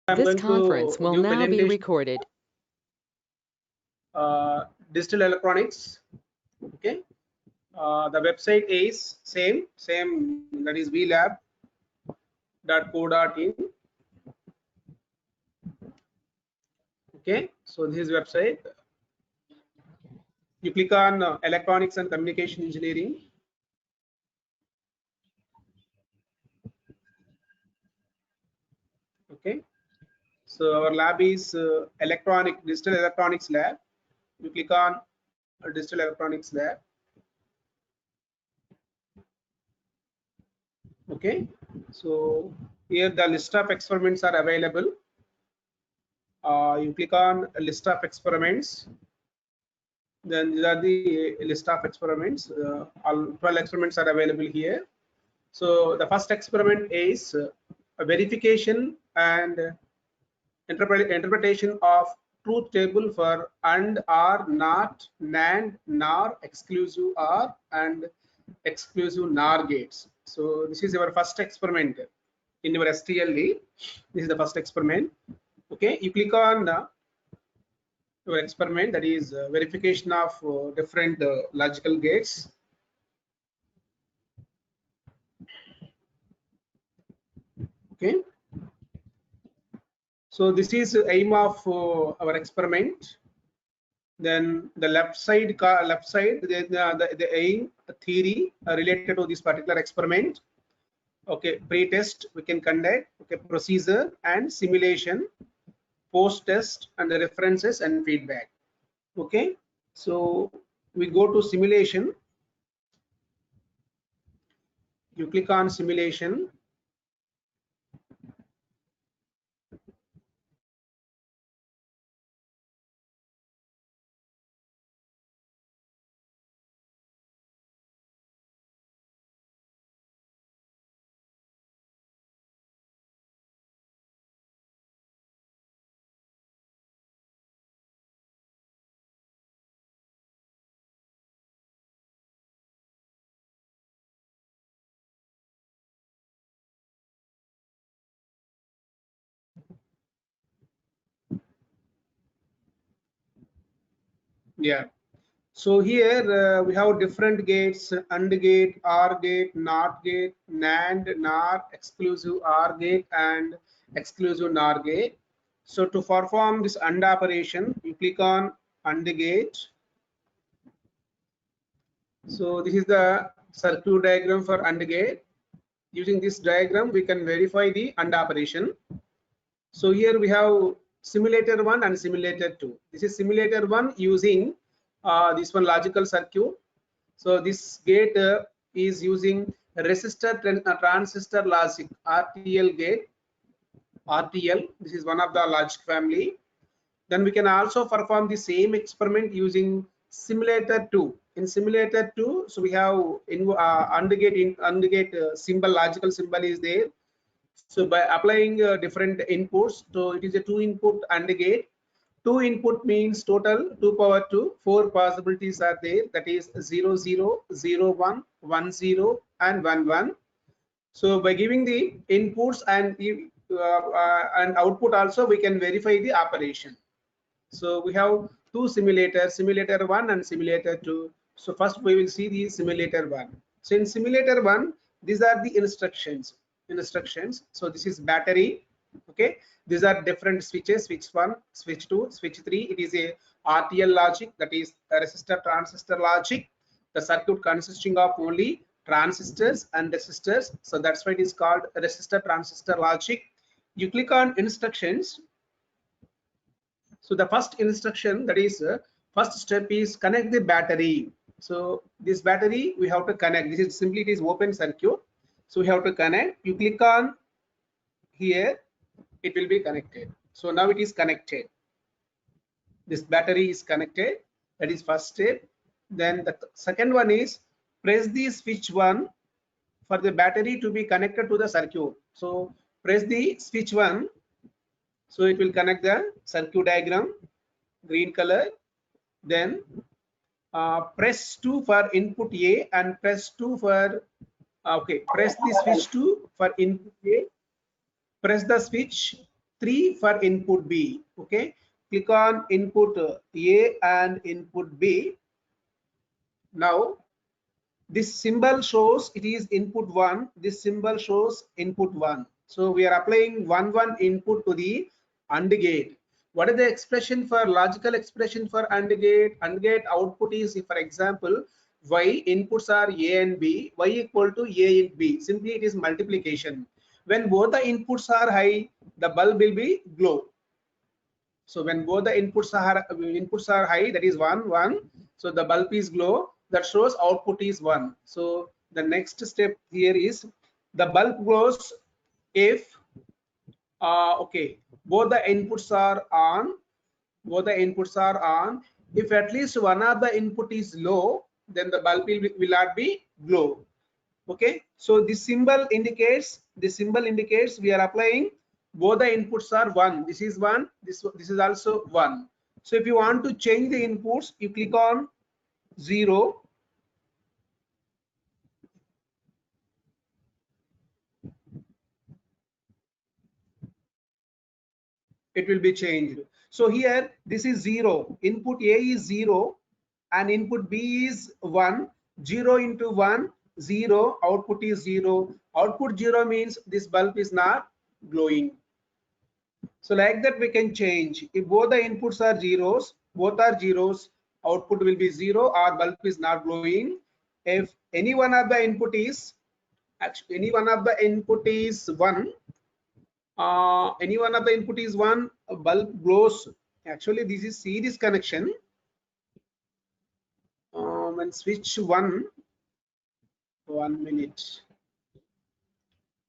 I'm This going conference to will give now be presentation recorded. digital electronics. Okay, the website is same that is vlab.co.in. Okay, so this is website. You click on electronics and communication engineering. Okay, so our lab is digital electronics lab. You click on digital electronics lab. Okay, so here the list of experiments are available. You click on a list of experiments. Then these are the list of experiments. All 12 experiments are available here. So the first experiment is a verification and interpretation of truth table for and, or, not, NAND, NOR, exclusive OR, and exclusive NOR gates. So this is our first experiment in your STLE. This is the first experiment. Okay, you click on your experiment, that is verification of different logical gates. Okay, so this is aim of our experiment. Then the left side the aim theory related to this particular experiment. Okay, pre-test we can conduct. Okay, procedure and simulation, post-test and the references and feedback. Okay, so we go to simulation. You click on simulation. Yeah, so here we have different gates: AND gate, OR gate, NOT gate, NAND, NOR, exclusive OR gate, and exclusive NOR gate. So to perform this AND operation, you click on AND gate. So this is the circuit diagram for AND gate. Using this diagram, we can verify the AND operation. So here we have simulator 1 and simulator 2. This is simulator 1 using this one logical circuit. So this gate is using resistor transistor logic RTL gate. RTL, this is one of the logic family. Then we can also perform the same experiment using simulator 2. In simulator 2, so we have AND gate symbol, logical symbol is there. So by applying different inputs, so it is a 2-input AND gate. 2 input means total 2 power 2. 4 possibilities are there, that is 0, 0, 0, 1, 1, 0, and 1, 1. So by giving the inputs and output also, we can verify the operation. So we have two simulators, simulator 1 and simulator 2. So first we will see the simulator 1. So in simulator 1, these are the instructions. So this is battery. Okay, these are different switches: switch 1, switch 2, switch 3. It is a RTL logic, that is a resistor transistor logic. The circuit consisting of only transistors and resistors, so that's why it is called resistor transistor logic. You click on instructions. So the first instruction, that is first step, is connect the battery. So this battery we have to connect. This is simply, it is open circuit, so we have to connect. You click on here, it will be connected. So now it is connected. This battery is connected. That is first step. Then the second one is press the switch 1 for the battery to be connected to the circuit. So press the switch 1, so it will connect the circuit diagram, green color. Then press 2 for input A and press 2 for okay, press the switch 2 for input A, press the switch 3 for input B. Okay, click on input A and input B. Now this symbol shows it is input 1. This symbol shows input 1. So we are applying 1 input to the AND gate. What is the expression for logical expression for AND gate? AND gate output is, if for example, y inputs are A and B, y equal to A in B. Simply it is multiplication. When both the inputs are high, the bulb will be glow. So when both the inputs are high, that is 1. So the bulb is glow. That shows output is 1. So the next step here is the bulb glows if okay, both the inputs are on. Both the inputs are on. If at least one of the input is low, then the bulb will not be glow. Okay, so this symbol indicates we are applying both the inputs are 1. This is 1, this is also 1. So if you want to change the inputs, you click on 0. It will be changed. So here this is 0, input A is 0 and input B is 1. 0 into 1, 0, output is 0. Output 0 means this bulb is not glowing. So like that we can change. If both the inputs are zeros, output will be 0 or bulb is not glowing. If any one of the input is 1, any one of the input is 1, a bulb glows. Actually this is series connection. When switch 1 minute,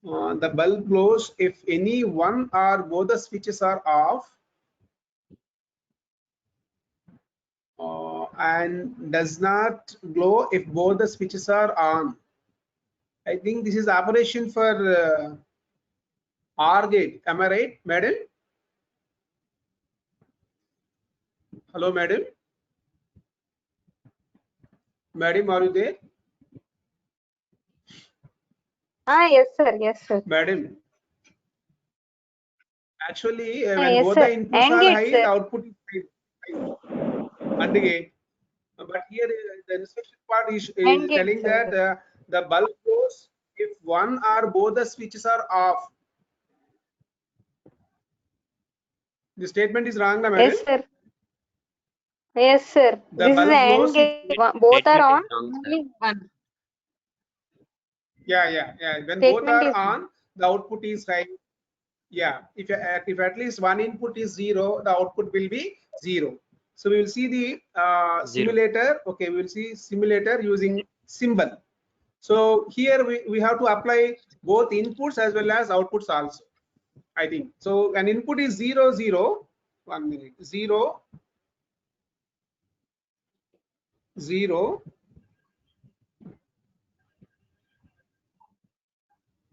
the bulb glows if any one or both the switches are off, and does not glow if both the switches are on. I think this is operation for OR gate. Am I right, madam? Hello, madam. Madam, are you there? Yes, sir. Yes, sir. Madam. Actually, when Yes, both sir. the inputs AND are gate, high, sir. the output is high. AND gate. But here the instruction part is AND gate, telling sir. that the bulb glows if one or both the switches are off. The statement is wrong, madam. Yes, sir. Yes, sir. The This is bulb AND glows if gate. Both are Statement on. is wrong, sir. Only one. yeah. When Statement both are is on, the output is high. Yeah, if at least one input is 0, the output will be 0. So we will see the Zero. simulator. Okay, we will see simulator using symbol. So here we have to apply both inputs as well as outputs also, I think. So an input is 0, 0. 1 minute. 0, 0.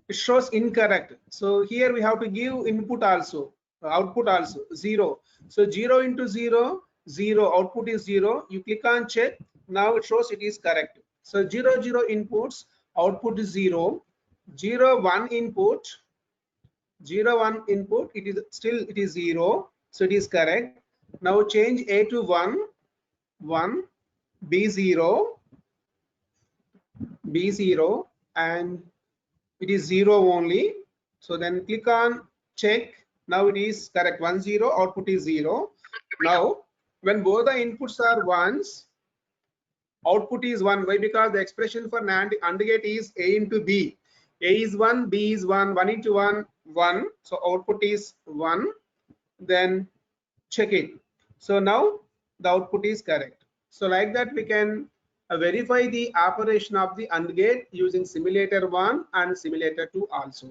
It shows incorrect. So here we have to give input also, output also 0. So 0 into 0, 0, output is 0. You click on check. Now it shows it is correct. So 0, 0 inputs, output is 0. 0, 1 input, 0, 1 input, it is 0. So it is correct. Now change A to 1, 1, B 0, B 0, and it is 0 only. So then click on check. Now it is correct. 1 0, output is 0. Now when both the inputs are ones, output is 1. Why? Because the expression for AND gate is A into B. A is 1, B is 1, 1 into 1, 1. So output is 1. Then check it. So now the output is correct. So like that we can verify the operation of the AND gate using simulator 1 and simulator 2 also.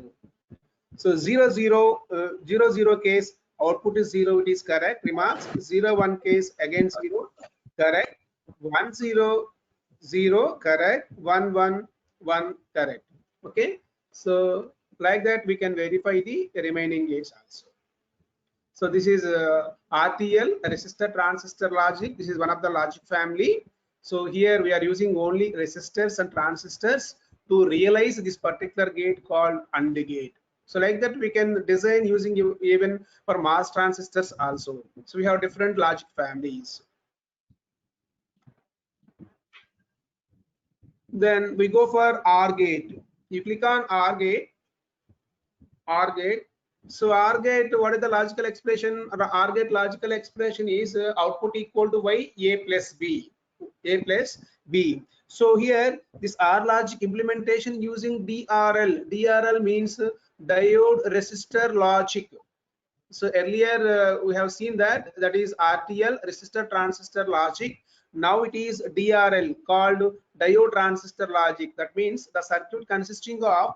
So 0 0 case, output is 0, it is correct. Remarks 0 1 case, again 0, correct. 1 0 0, correct. 1 1 1, correct. Okay, so like that we can verify the remaining gates also. So this is RTL, resistor transistor logic. This is one of the logic family. So here we are using only resistors and transistors to realize this particular gate called AND gate. So like that we can design using even for MOS transistors also. So we have different logic families. Then we go for OR gate. You click on OR gate. OR gate. So OR gate, what is the logical expression? OR gate logical expression is output equal to y, a plus b, a plus b. So here this OR logic implementation using DRL. DRL means diode resistor logic. So earlier we have seen that is RTL, resistor transistor logic. Now it is DRL, called diode transistor logic. That means the circuit consisting of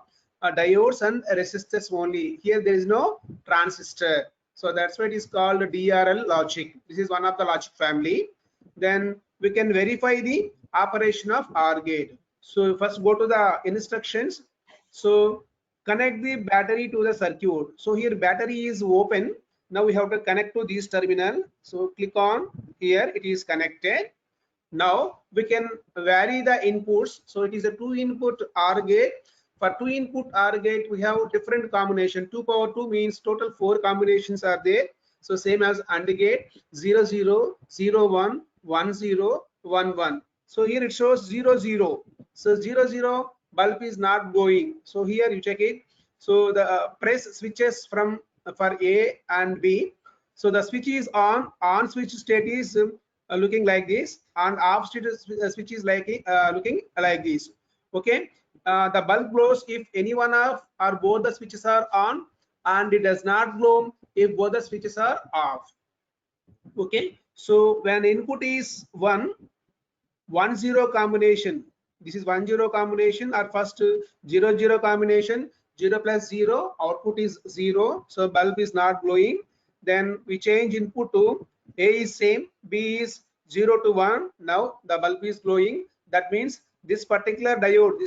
diodes and resistors only. Here there is no transistor, so that's why it is called DRL logic. This is one of the logic family. Then we can verify the operation of OR gate. So first go to the instructions. So connect the battery to the circuit. So here battery is open. Now we have to connect to this terminal. So click on here, it is connected. Now we can vary the inputs. So it is a 2-input OR gate. For 2-input OR gate, we have different combination. 2 power 2 means total 4 combinations are there. So same as AND gate, 0 0 0 1 1 0 1 1. So here it shows 0 0. So 0 0 bulb is not going. So here you check it. So the press switches from for A and B. So the switch is on switch state is looking like this, and off state switch is like looking like this. Okay, the bulb glows if any one of or both the switches are on, and it does not glow if both the switches are off. Okay, so when input is 1 1 0 combination, this is 1 0 combination, or first 0 0 combination, 0 plus 0, output is 0, so bulb is not glowing. Then we change input to A is same, B is 0 to 1, now the bulb is glowing. That means this particular diode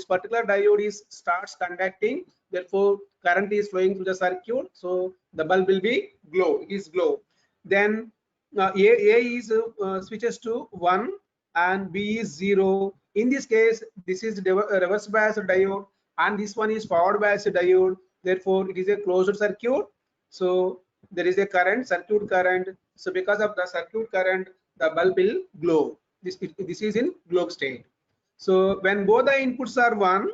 is starts conducting, therefore current is flowing through the circuit, so the bulb will be glow, it is glow. Then A is switches to 1 and B is 0. In this case, this is reverse bias diode and this one is forward bias diode, therefore it is a closed circuit. So there is a current, circuit current. So because of the circuit current, the bulb will glow. This is in glow state. So when both the inputs are 1,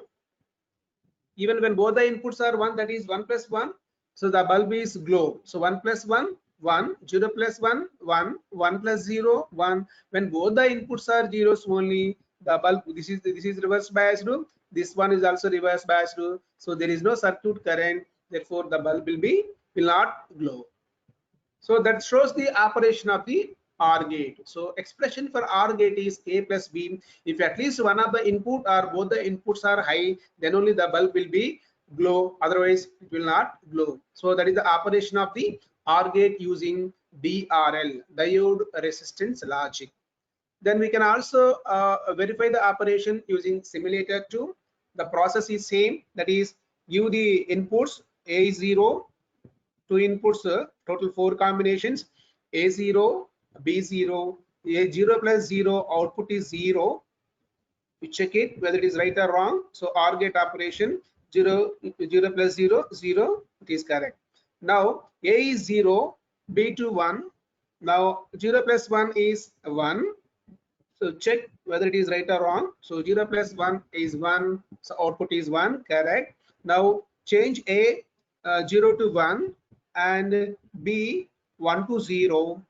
even when both the inputs are 1, that is 1 plus 1, so the bulb is glow. So 1 plus 1 1, 0 plus 1 1, 1 plus 0 1. When both the inputs are zeros only, the bulb, this is reverse biased, this one is also reverse biased, so there is no circuit current, therefore the bulb will not glow. So that shows the operation of the OR gate. So expression for OR gate is A plus B. If at least one of the input or both the inputs are high, then only the bulb will be glow, otherwise it will not glow. So that is the operation of the OR gate using DRL, diode resistance logic. Then we can also verify the operation using simulator 2. The process is same, that is give the inputs A0, 2 inputs, total 4 combinations, A0, B0, A0 plus 0, output is 0. We check it whether it is right or wrong. So OR gate operation, 0 plus 0, 0, it is correct. Now A is 0, B to 1. Now 0 plus 1 is 1. So check whether it is right or wrong. So 0 plus 1 is 1. So output is 1, correct. Now change A 0 to 1 and B 1 to 0.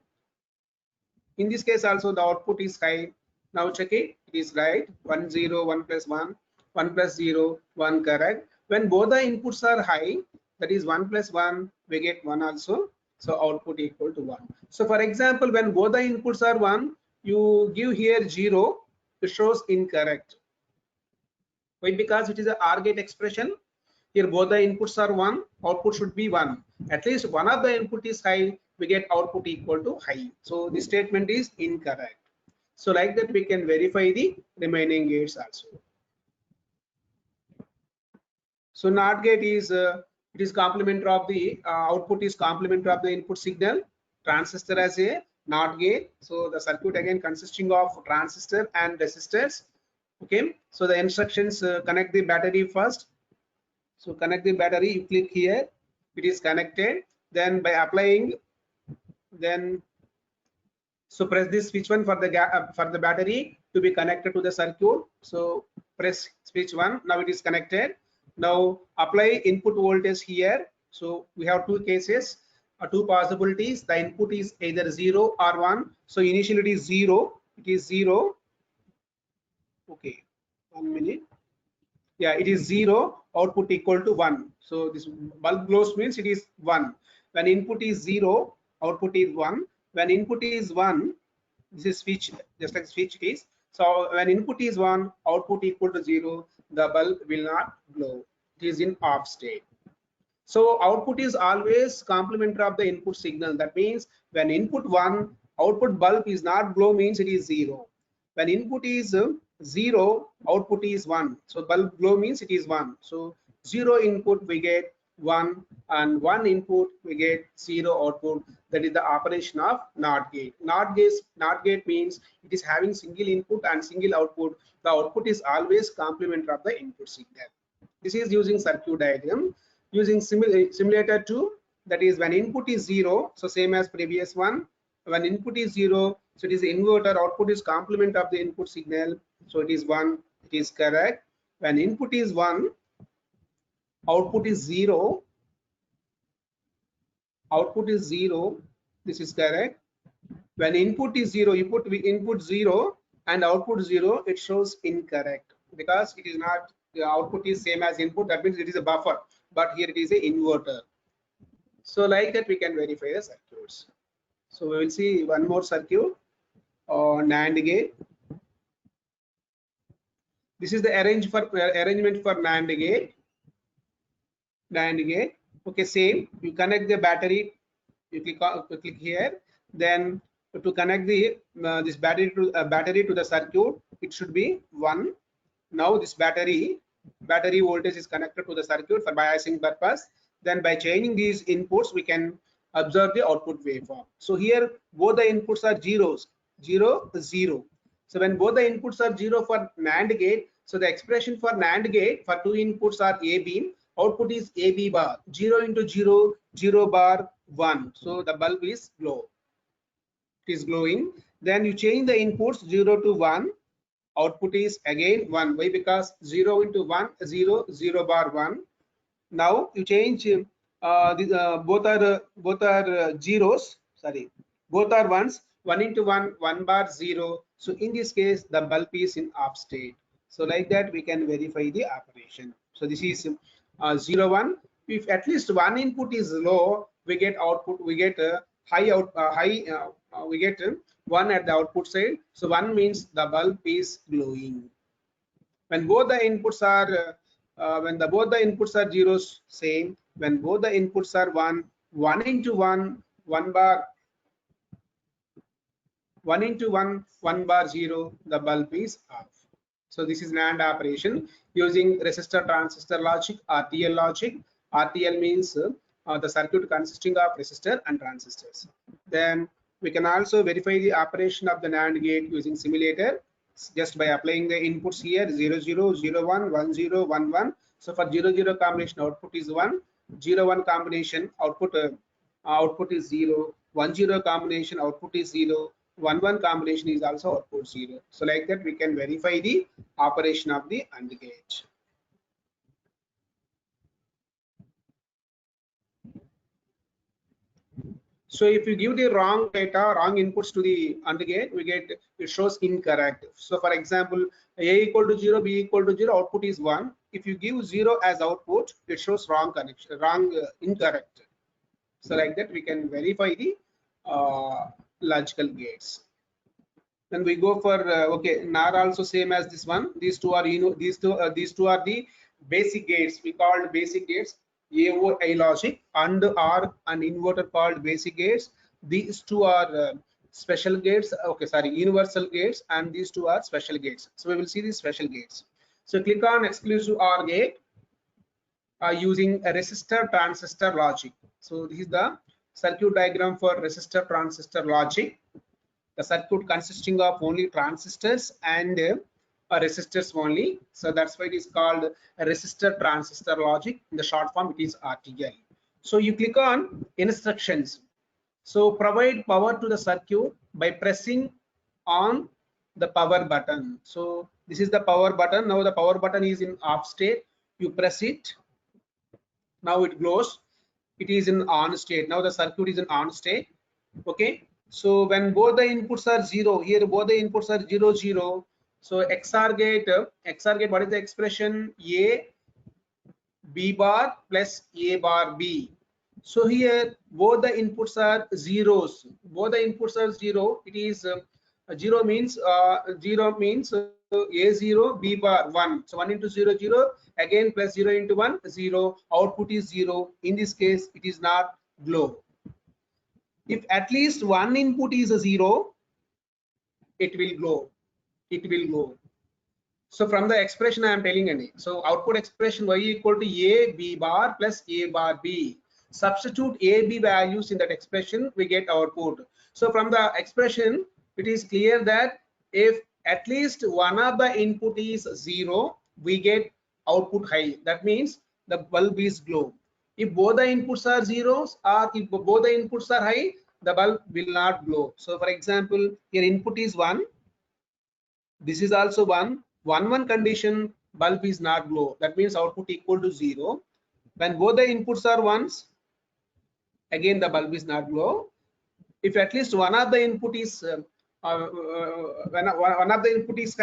In this case also the output is high. Now check it, it is right. 1 0, 1 plus 1, 1 plus 0, 1, correct. When both the inputs are high, that is 1 plus 1, we get 1 also. So output equal to 1. So for example, when both the inputs are 1, you give here 0, it shows incorrect. Why? Because it is an OR gate expression. Here both the inputs are 1, output should be 1. At least one of the input is high, we get output equal to high. So this statement is incorrect. So like that we can verify the remaining gates also. So NOT gate is it is complementary of the output is complementary of the input signal. Transistor as a NOT gate. So the circuit again consisting of transistor and resistors. Okay. So the instructions connect the battery first. So connect the battery. You click here. it is connected. Then by applying, then so press this switch 1 for the battery to be connected to the circuit. So press switch 1. Now it is connected. Now apply input voltage here. So we have two cases, two possibilities. The input is either 0 or 1. So initially it is 0. It is 0. Okay, 1 minute. Yeah, it is 0. Output equal to 1. So this bulb glows means it is 1. When input is 0, output is 1. When input is 1, this is switch, just like switch it is. So when input is 1, output equal to 0, the bulb will not glow. It is in off state. So output is always complementary of the input signal. That means when input 1, output bulb is not glow means it is 0. When input is 0, output is 1. So bulb glow means it is 1. So 0 input we get 1 and 1 input we get 0 output. That is the operation of NOT gate. NOT gate means it is having single input and single output. The output is always complementary of the input signal. This is using circuit diagram. Using simulator 2, that is when input is 0, so same as previous one. When input is 0, so it is inverter, output is complement of the input signal, so it is 1, it is correct. When input is 1, output is 0, output is 0, this is correct. When input is 0, input 0 and output 0, it shows incorrect because it is not, the output is same as input, that means it is a buffer, but here it is a inverter. So like that we can verify the circuits. So we will see one more circuit on NAND gate. This is the arrangement for NAND gate. NAND gate. Okay, same. You connect the battery. You click here. Then to connect the this battery to the circuit, it should be 1. Now this battery voltage is connected to the circuit for biasing purpose. Then by changing these inputs, we can observe the output waveform. So here both the inputs are zeros, 0, 0. So when both the inputs are 0 for NAND gate, so the expression for NAND gate for two inputs are AB, output is AB bar, 0 into 0, 0 bar 1. So the bulb is glow. It is glowing. Then you change the inputs 0 to 1. Output is again 1. Why? Because 0 into 1, 0, 0 bar 1. Now you change both are zeros. Sorry, both are ones. 1 into 1, 1 bar 0. So in this case, the bulb is in off state. So like that, we can verify the operation. So this is 0 1. If at least one input is low, we get output. We get we get 1 at the output side. So 1 means the bulb is glowing. When both the inputs are both the inputs are zeros, same. When both the inputs are 1, 1 into 1, 1 bar 1 into 1, 1 bar 0, the bulb is off. So this is NAND operation using resistor transistor logic, RTL logic. RTL means the circuit consisting of resistor and transistors. Then we can also verify the operation of the NAND gate using simulator just by applying the inputs here 0 0 0 1 1 0 1 1. So for 0 0 combination, output is 1. 0 1 combination, output is 0. 1 0 combination, output is 0. 1 1 combination is also output 0. So like that we can verify the operation of the AND gate. So if you give the wrong data, wrong inputs to the AND gate, it shows incorrect. So for example, A equal to 0, B equal to 0, output is 1. If you give 0 as output, it shows wrong connection, incorrect. So like that we can verify the logical gates. Then we go for okay, NAR also same as this one. These two are these two are the basic gates. We called basic gates. AOI logic and R and inverter called basic gates. These two are special gates. Okay, sorry, universal gates, and these two are special gates. So we will see these special gates. So click on exclusive OR gate using a resistor transistor logic. So this is the circuit diagram for resistor transistor logic. The circuit consisting of only transistors and resistors only. So that's why it is called a resistor transistor logic. In the short form, it is RTL. So you click on instructions. So provide power to the circuit by pressing on the power button. So this is the power button. Now the power button is in off state. You press it. Now it glows. It is in on state. Now the circuit is in on state. Okay. So when both the inputs are 0, here both the inputs are 0, 0. So XOR gate, what is the expression? A B bar plus A bar B. So here both the inputs are zeros. Both the inputs are 0. It is 0 means A0 B bar 1. So 1 into 0 0, again plus 0 into 1 0. Output is 0. In this case it is not glow. If at least one input is a 0, it will glow. It will glow. So from the expression I am telling any. So output expression y equal to a b bar plus a bar b. Substitute a b values in that expression, we get output. So from the expression, it is clear that if at least one of the input is 0, we get output high. That means the bulb is glow. If both the inputs are zeros or if both the inputs are high, the bulb will not glow. So for example, your input is 1. This is also 1 condition, bulb is not glow. That means output equal to 0. When both the inputs are ones, again the bulb is not glow. If at least one of the input is when one of the input is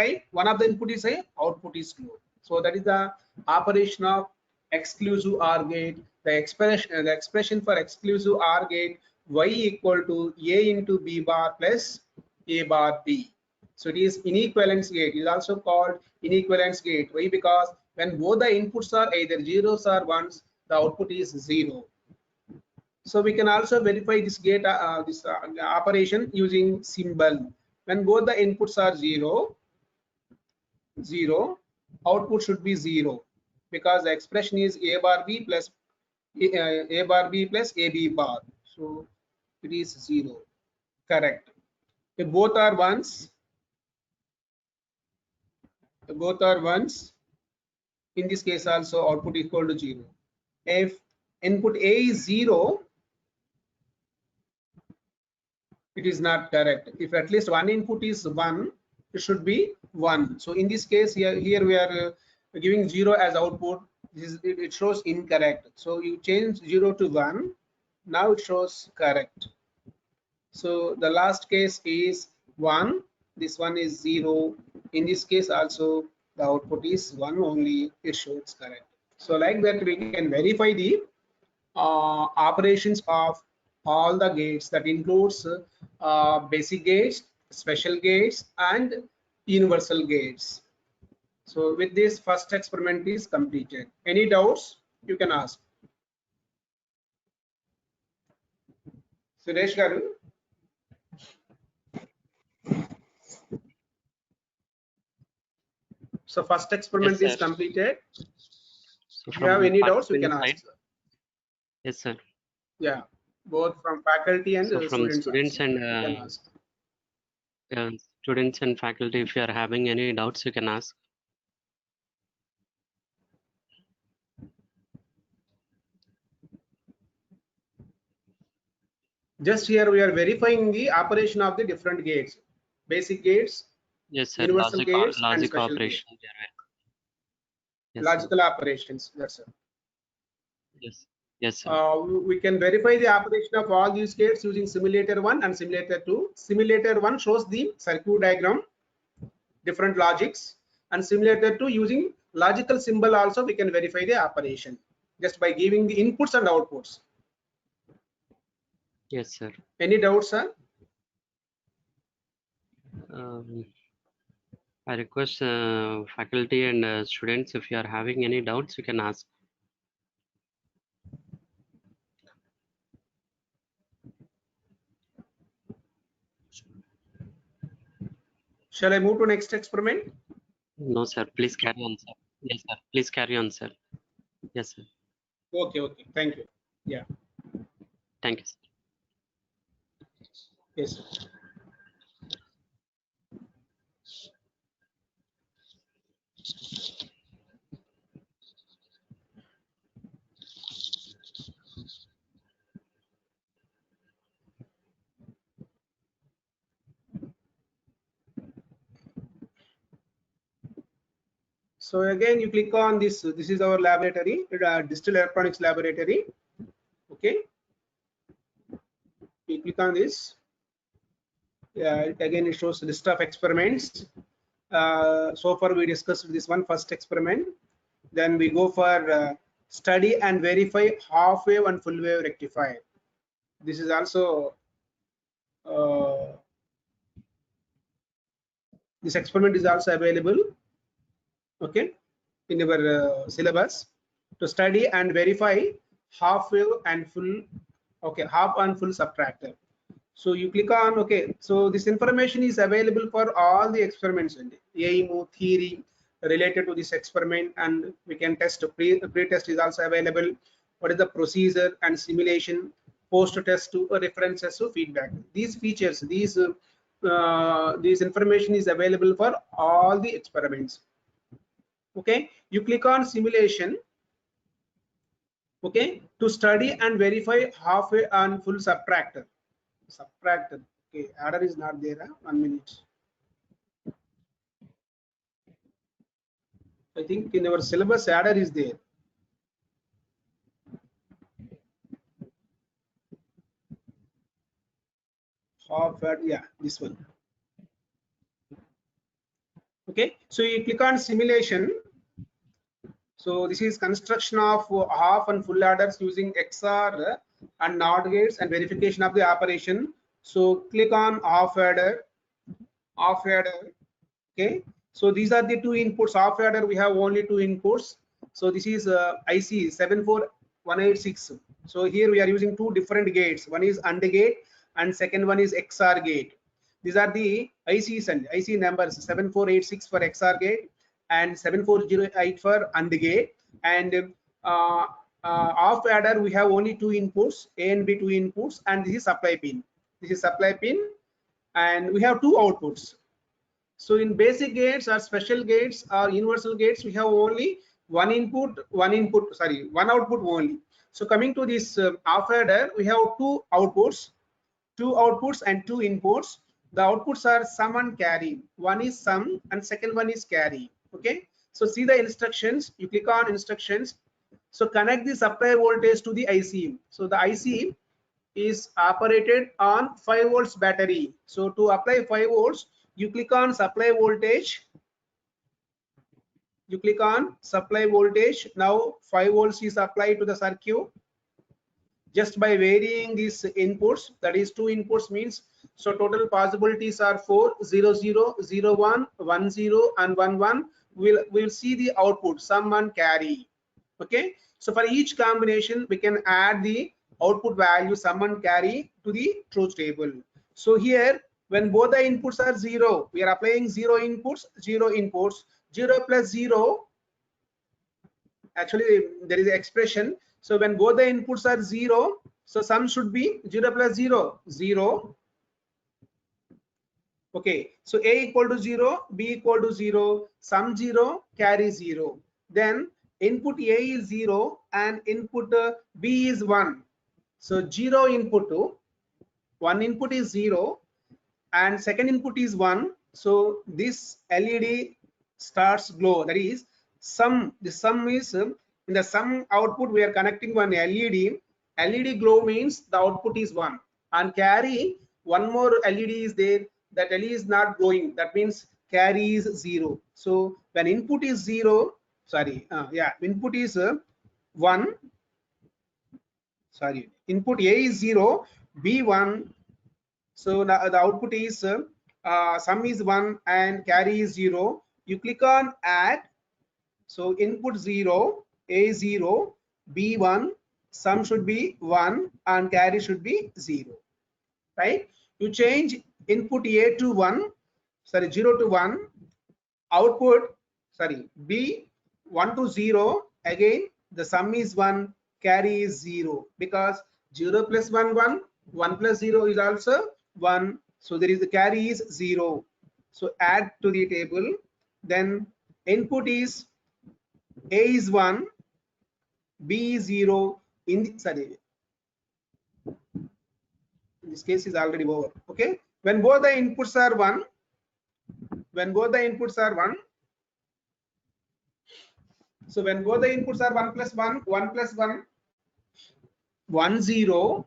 high, output is glow. So that is the operation of exclusive OR gate. The expression for exclusive OR gate, y equal to a into b bar plus a bar b. So it is inequivalence gate. It is also called inequivalence gate. Why? Because when both the inputs are either zeros or ones, the output is 0. So we can also verify this gate operation using symbol. When both the inputs are 0, 0, output should be 0 because the expression is a bar b plus a bar b plus a b bar. So it is 0. Correct. If both are ones, in this case also output equal to 0. If input A is 0, it is not correct. If at least one input is 1, it should be 1. So in this case here we are giving 0 as output. It shows incorrect. So you change 0 to 1. Now it shows correct. So the last case is 1. This one is 0. In this case also the output is 1 only. It shows correct. So like that we can verify the operations of all the gates. That includes basic gates, special gates, and universal gates. So with this, first experiment is completed. Any doubts you can ask. Suresh garu. So first experiment Yes, is completed. So If you have any doubts, you can side, ask. yes, sir. Yeah, both from faculty and So from students and you can ask. students and faculty, if you are having any doubts, you can ask. Just here we are verifying the operation of the different gates, basic gates, Yes, sir. universal gates, and Logic special operation. gates. Yes, Logical sir. operations. That's it. Yes. Yes, sir. We can verify the operation of all these gates using simulator 1 and simulator 2. Simulator 1 shows the circuit diagram, different logics, and simulator 2 using logical symbol also we can verify the operation just by giving the inputs and outputs. Yes, sir. Any doubts, sir? I request faculty and students, if you are having any doubts, you can ask. Shall I move to next experiment? No, sir. Please carry on, sir. Yes, sir. Please carry on, sir. Yes, sir. Okay, thank you. Yeah. Thank you, sir. Yes, sir. So again, you click on this. This is our laboratory, digital electronics laboratory. Okay. You click on this. Again, it shows list of experiments. So far, we discussed this one first experiment. Then we go for study and verify half wave and full wave rectifier. This is also this experiment is also available, okay, in your syllabus, to study and verify half wave and full, okay, half and full subtractor. So you click on, okay, so this information is available for all the experiments in the AIMO theory related to this experiment, and we can test. Pre-test is also available. What is the procedure and simulation, post-test to references to feedback. These features, these information is available for all the experiments. Okay, you click on simulation, okay, to study and verify halfway and full subtractor. Okay, adder is not there. 1 minute. I think in our syllabus adder is there. Half adder, yeah, this one. Okay, so you click on simulation. So this is construction of half and full adders using XOR and NOT gates and verification of the operation. So click on half adder. Okay, so these are the two inputs. Half adder, we have only two inputs. So this is IC 74186. So here we are using two different gates. One is AND gate and second one is XOR gate. These are the ICs and IC numbers 7486 for XOR gate and 7408 for AND gate. And half adder, we have only two inputs, A and B two inputs, and this is supply pin. This is supply pin, and we have two outputs. So in basic gates or special gates or universal gates, we have only one output only. So coming to this half adder, we have two outputs and two inputs. The outputs are sum and carry. One is sum and second one is carry. Okay, so see the instructions. You click on instructions. So connect the supply voltage to the IC. So the IC is operated on 5 volts battery. So to apply 5 volts, you click on supply voltage. You click on supply voltage. Now 5 volts is applied to the circuit. Just by varying these inputs, that is two inputs means, so total possibilities are 4, 0, 0, 0, 1, 1, 0 and 1, 1. We'll see the output sum and carry. Okay, so for each combination we can add the output value sum and carry to the truth table. So here when both the inputs are 0, we are applying 0 inputs, 0 plus 0. Actually there is an expression. So when both the inputs are 0, so sum should be 0 plus 0, 0. Okay, so A equal to 0, B equal to 0, sum 0, carry 0. Then input A is 0 and input B is 1. So 0 input to one input is 0 and second input is 1. So this LED starts glow. That is sum. The sum is in the sum output we are connecting one LED. LED glow means the output is 1, and carry one more LED is there. That LED is not glowing. That means carry is 0. So when input is 0, input is 1. Input A is 0, B 1. So the output is sum is 1 and carry is 0. You click on add. So input 0, A 0, B 1, sum should be 1 and carry should be 0. Right? You change input A to 0 to 1, output B 1 to 0. Again the sum is 1, carry is 0, because 0 plus 1 1, 1 plus 0 is also 1. So there is the carry is 0. So add to the table. Then input is A is 1, B is 0. In this case is already over. Okay, when both the inputs are 1, So when both the inputs are 1 plus 1, 1 plus 1, 1 0,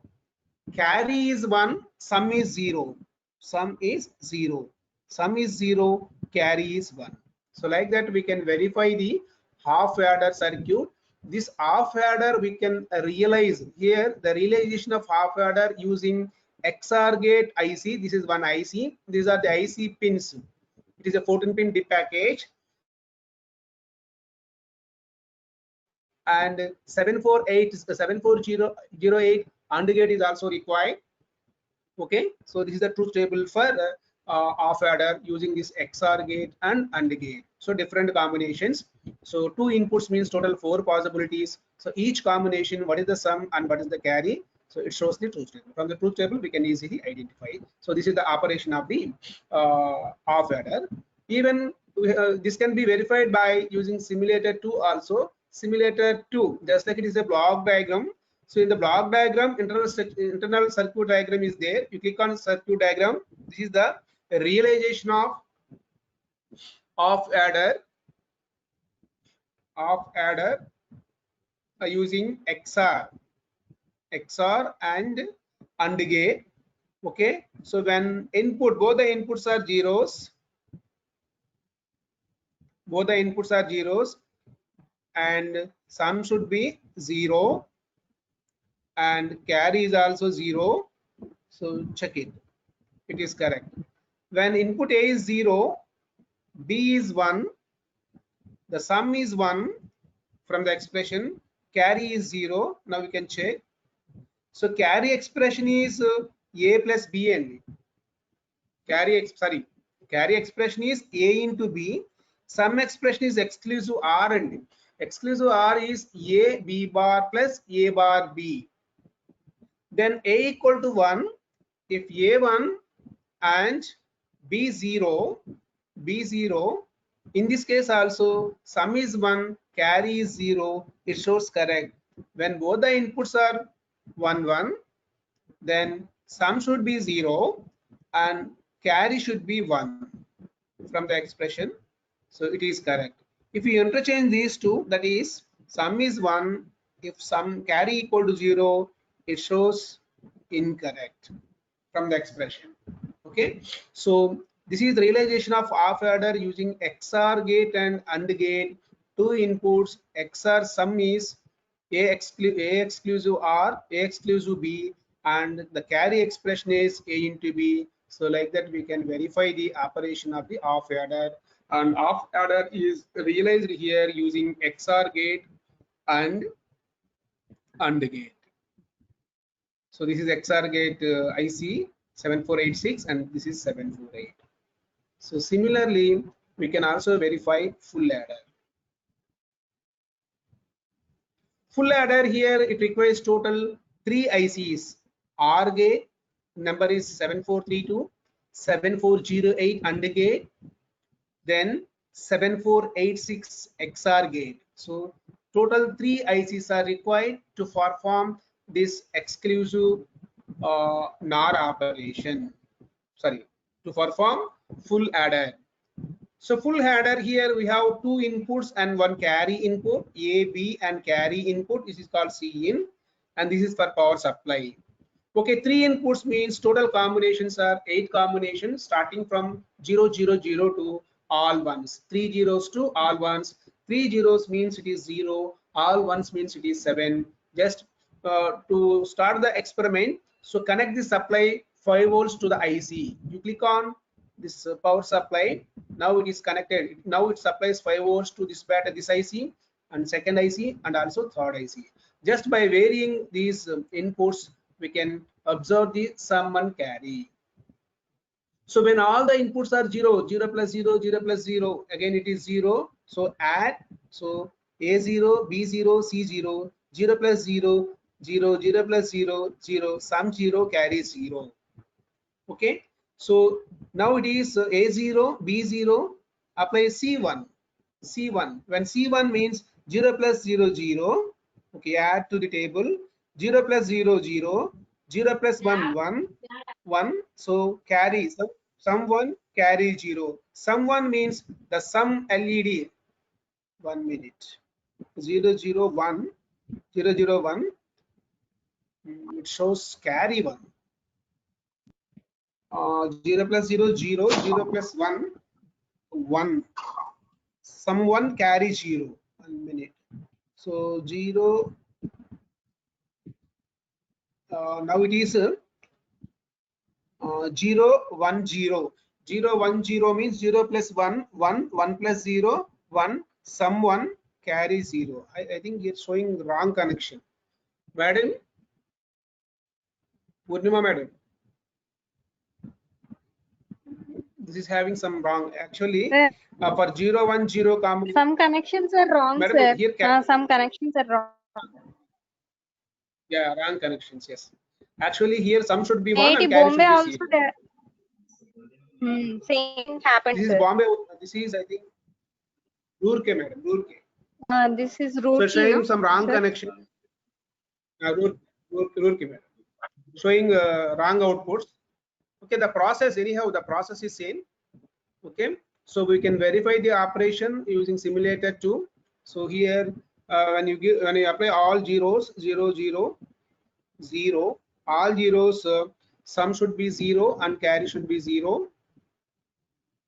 carry is 1, sum is 0, sum is 0, sum is 0, carry is 1. So like that we can verify the half adder circuit. This half adder we can realize here, the realization of half adder using XOR gate IC. This is one IC. These are the IC pins. It is a 14-pin DIP package. And 74008 AND gate is also required. Okay, so this is the truth table for half adder using this XOR gate and AND gate. So different combinations. So 2 inputs means total 4 possibilities. So each combination, what is the sum and what is the carry? So it shows the truth table. From the truth table, we can easily identify. So this is the operation of the half adder. Even this can be verified by using simulator 2 also. Simulator 2, just like it is a block diagram. So in the block diagram, internal circuit diagram is there. You click on circuit diagram. This is the realization of adder using XOR and AND gate. Okay, so when both the inputs are zeros, and sum should be 0 and carry is also 0. So check it, it is correct. When input A is 0, B is 1, the sum is 1 from the expression, carry is 0. Now we can check. So carry expression is A plus B and carry expression is A into B. Sum expression is exclusive R and exclusive R is A B bar plus A bar B. Then A equal to 1 if A 1 and B 0. In this case also sum is 1, carry is 0. It shows correct. When both the inputs are 1 1, then sum should be 0 and carry should be 1 from the expression. So it is correct. If you interchange these two, that is sum is 1, if sum carry equal to 0, it shows incorrect from the expression. Okay, so this is the realization of half adder using XOR gate and AND gate. 2 inputs, XOR sum is A exclusive R, A exclusive B, and the carry expression is A into B. So like that we can verify the operation of the half adder, and half adder is realized here using XOR gate and AND gate. So this is XOR gate IC 7486 and this is 748. So similarly, we can also verify full adder. Full adder here, it requires total 3 ICs. OR gate number is 7432, 7408 AND gate, then 7486 XOR gate. So total 3 ICs are required to perform this exclusive NOR operation. Sorry, to perform full adder. So full adder here we have 2 inputs and 1 carry input, A, B and carry input. This is called C in, and this is for power supply. Okay, 3 inputs means total combinations are 8 combinations starting from 0 0 0 to all ones. 3 zeros to all ones. 3 zeros means it is 0, all ones means it is 7. Just to start the experiment, so connect the supply 5 volts to the IC. You click on this power supply. Now it is connected. Now it supplies 5 volts to this IC and second IC and also third IC. Just by varying these inputs, we can observe the sum and carry. So when all the inputs are 0, 0 plus 0, 0 plus 0, again it is 0. So add, so A0, B0, C0, 0 plus 0, 0, 0 plus 0, 0, sum 0, carry 0. Okay, so now it is A0, B0, apply C1. When C1 means 0 plus 0, 0. Okay, add to the table 0 plus 0, 0, 0 plus 1, 1, 1. So carry, so sum 1, carry 0. Sum 1 means the sum LED. 1 minute. 0 0 1 0 0 1, it shows carry 1. 0 plus 0 0, 0 plus 1 1, someone carry 0. 1 minute. So 0, now it is 0 1 0. 0 1 0 means 0 plus 1 1, 1 plus 0 1, someone carry 0. I think it's showing wrong connection. Madam, Purnima madam, this is having some wrong. Actually, Sir, for 0 1 0 combination, some connections are wrong, madam, sir. here Some connections are wrong. yeah, wrong connections. Yes, actually here some should be 1 IIT and carry should Bombay be also 0. there. Same happened, This is sir. Bombay. This is, I think, Roorkee, madam. Roorkee. This is So Roorkee, showing no, some wrong sir? connection. Roorkee, madam. Showing wrong outputs. Okay, the process anyhow, the process is same. Okay, so we can verify the operation using simulator 2. So here, when you apply all zeros, 0 0 0, all zeros, sum should be 0 and carry should be 0,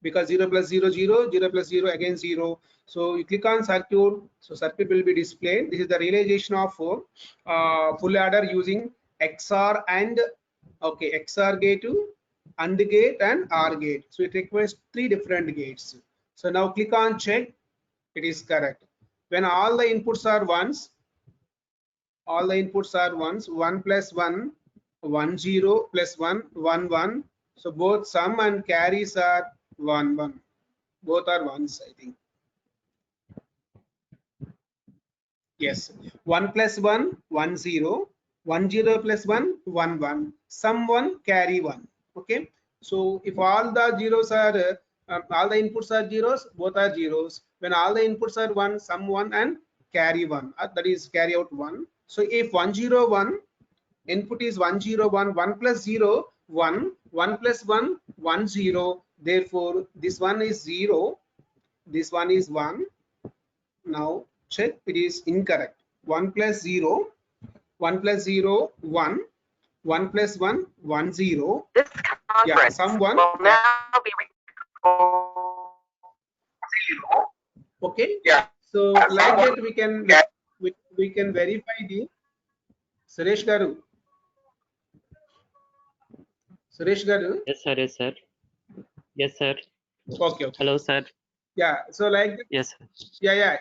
because 0 plus 0 0, 0 plus 0 again 0. So you click on circuit, so circuit will be displayed. This is the realization of full adder using XOR and XOR gate to AND gate and OR gate. So it requires 3 different gates. So now click on check, it is correct. When all the inputs are ones, 1 plus 1 1 0 plus 1 1 1. So both sum and carries are 1 1. Both are ones, I think. Yes, 1 plus 1 1 0, 1 0 plus 1 1 1, sum 1 carry 1. Okay, so if all the zeros are all the inputs are zeros, both are zeros. When all the inputs are 1, sum 1 and carry 1, that is carry out 1. So if 1 0 1, input is 1 0 1, 1 plus 0 1, 1 plus 1 1 0, therefore this one is 0, this one is 1. Now check, it is incorrect. 1 plus 0 1 plus 0 1, 1 plus 1 1 0. This Yeah, conference sum 1. will now be Okay, Yeah. so like that we can verify the Suresh Garu. Yes, sir. Yes, sir. Yes, sir. Okay. Hello, sir. Yeah, so like that, Yes, sir. yeah,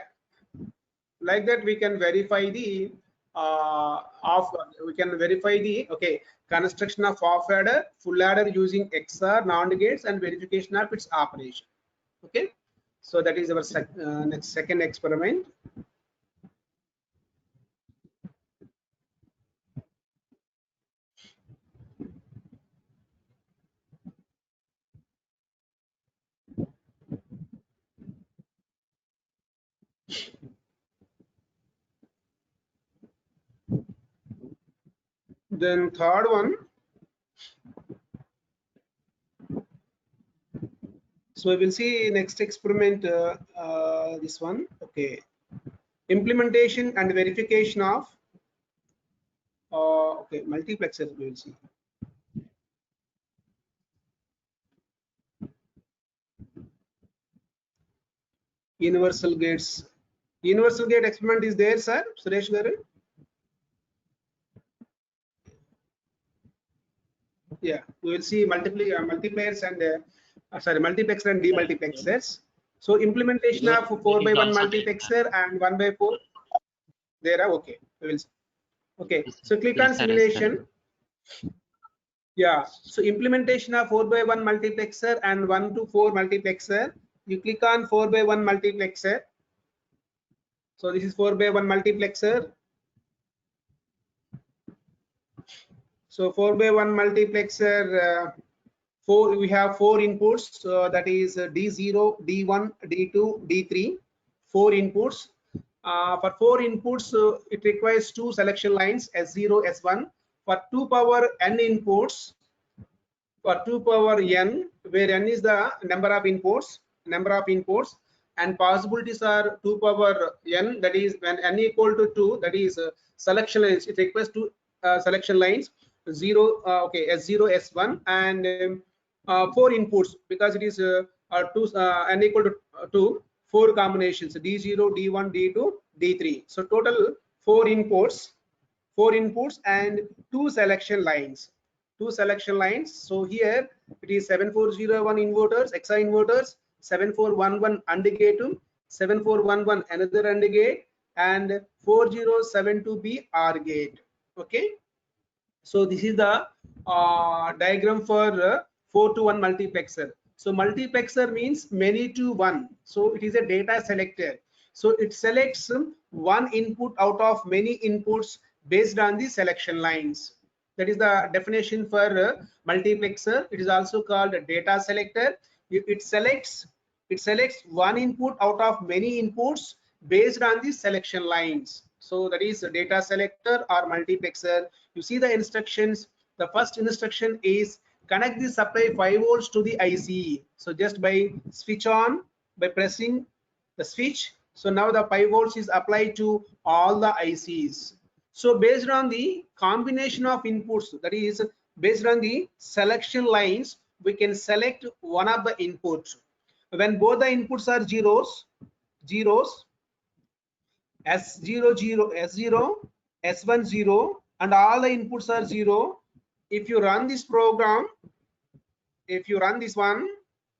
like that we can verify the construction of off adder, full adder using XOR, NAND gates, and verification of its operation. Okay, so that is our next second experiment. Then third one, so we will see next experiment, this one. Okay, implementation and verification of multiplexer. We will see. Universal gates. Universal gate experiment is there, sir? Suresh Garu? Yeah, we will see multipliers and multiplexer and demultiplexers. So implementation of 4x1 multiplexer and 1x4. There are okay. We will see. Okay. So click on simulation. Yeah. So implementation of 4x1 multiplexer and 1 to 4 multiplexer. You click on 4x1 multiplexer. So this is 4x1 multiplexer. So 4x1 multiplexer, we have 4 inputs, that is D0, D1, D2, D3, 4 inputs. For 4 inputs, it requires 2 selection lines, S0, S1. For 2 power n inputs, for 2 power n, where n is the number of inputs, and possibilities are 2 power n, that is when n equal to 2, that is selection lines. It requires two selection lines, 0 okay, S0 S1 and 4 inputs, because it is n equal to 2, 4 combinations, D0 D1 D2 D3. So total 4 inputs and 2 selection lines. So here it is 7401 inverters, XI inverters, 7411 AND gate, 7411 another AND gate, and 4072B OR gate. Okay, so this is the diagram for 4 to 1 multiplexer. So multiplexer means many to one. So it is a data selector. So it selects one input out of many inputs based on the selection lines. That is the definition for multiplexer. It is also called a data selector. It selects one input out of many inputs based on the selection lines. So that is a data selector or multiplexer. You see the instructions. The first instruction is connect the supply 5 volts to the IC. So just by switch on, by pressing the switch, so now the 5 volts is applied to all the ICs. So based on the combination of inputs, that is based on the selection lines, we can select one of the inputs. When both the inputs are zeros, S0 0, S0, S1 0, and all the inputs are 0. If you run this program, if you run this one,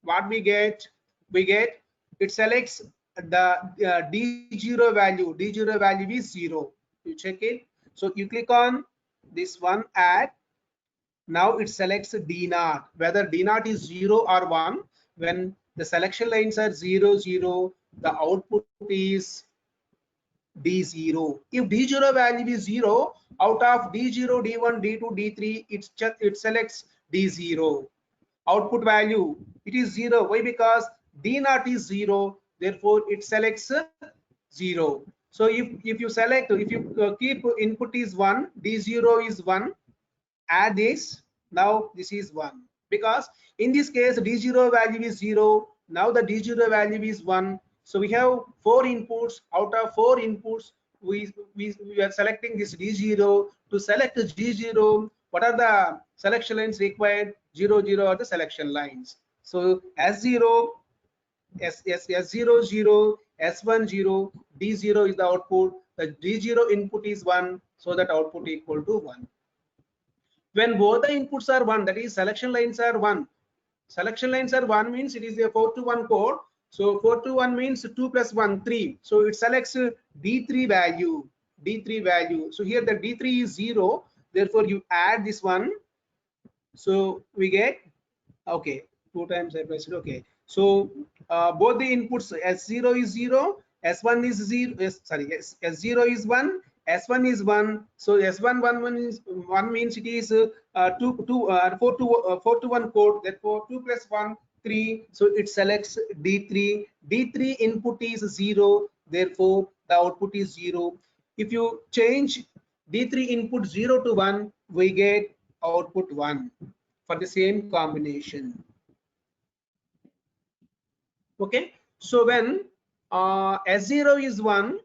what we get? It selects the D0 value. D0 value is 0. You check it. So you click on this one, add. Now it selects D0, whether D0 is 0 or 1. When the selection lines are 0 0, the output is D0. If D0 value is 0, out of D0, D1, D2, D3, it selects D0. Output value, it is 0. Why? Because D0 is 0, therefore it selects 0. So if you keep input is 1, D0 is 1, add this, now this is 1. Because in this case D0 value is 0, now the D0 value is 1. So we have 4 inputs. Out of 4 inputs, we are selecting this D0. To select D0, what are the selection lines required? 0 0 are the selection lines. So S0, S0 0, S1 0, D0 is the output. The D0 input is 1, so that output equal to 1. When both the inputs are 1, that is selection lines are 1. Selection lines are 1 means it is a 4 to 1 code. So 4 to 1 means 2 plus 1, 3. So it selects D3 value. So here the D3 is 0. Therefore you add this one. So we get, okay, 2 times I pressed it. Okay. So both the inputs, S0 is 0, S1 is 0. S0 is 1. S1 is 1, so S1 1 means it is 4 to 1 code. Therefore 2 plus 1, 3. So it selects D3. D3 input is 0. Therefore the output is 0. If you change D3 input 0 to 1, we get output 1 for the same combination. Okay. So when S0 is 1.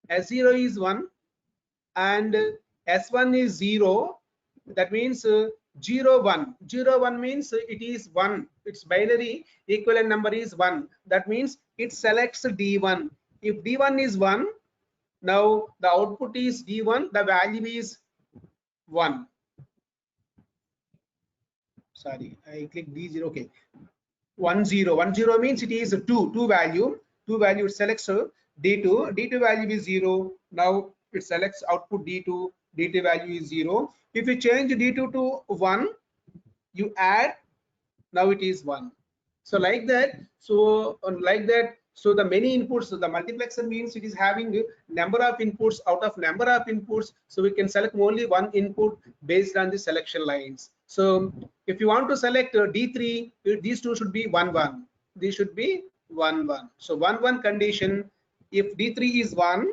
S0 is 1 and S1 is 0, that means 0 1. 0 1 means it is 1. Its binary equivalent number is 1. That means it selects D1. If D1 is 1, now the output is D1, the value is 1. Sorry, I click D0. Okay, 1 0. 1 0 means it is 2 value. It selects D2. D2 value is 0. Now it selects output D2. D2 value is 0. If you change D2 to 1, you add. Now it is 1. So like that. So the many inputs. So the multiplexer means it is having number of inputs out of number of inputs. So we can select only one input based on the selection lines. So if you want to select D3, these two should be 1 1. These should be 1 1. So 1 1 condition. If D3 is 1,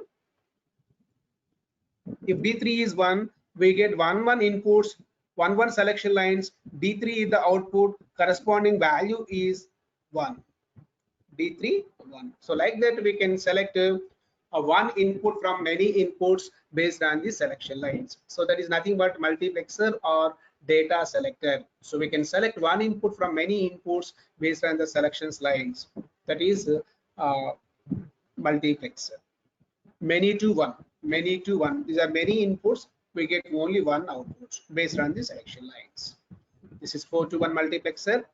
we get 1 1 inputs, 1 1 selection lines. D3 is the output. Corresponding value is 1. D3 1. So like that we can select one input from many inputs based on the selection lines. So that is nothing but multiplexer or data selector. So we can select one input from many inputs based on the selections lines. That is multiplexer. Many to one. These are many inputs. We get only one output based on the selection lines. This is 4 to 1 multiplexer.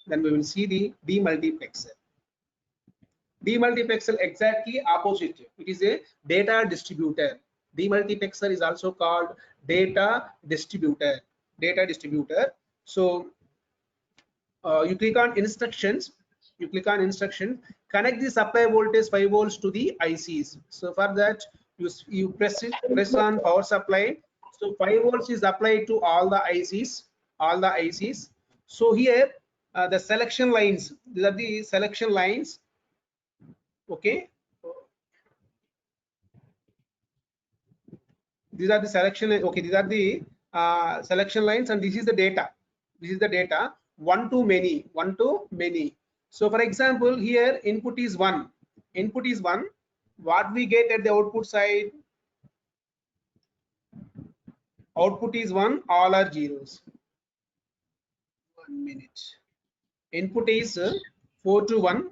Then we will see the demultiplexer. Demultiplexer exactly opposite. It is a data distributor. Demultiplexer is also called data distributor. So you click on instructions. Connect the supply voltage 5 volts to the ICs. So for that you press on power supply. So 5 volts is applied to all the ICs. So here the selection lines. These are the selection lines. Okay, these are the selection. Okay, these are the selection lines, and this is the data. 1 to many. So for example, here input is 1. What we get at the output side? Output is 1. All are zeros. 1 minute. Input is 4 to 1.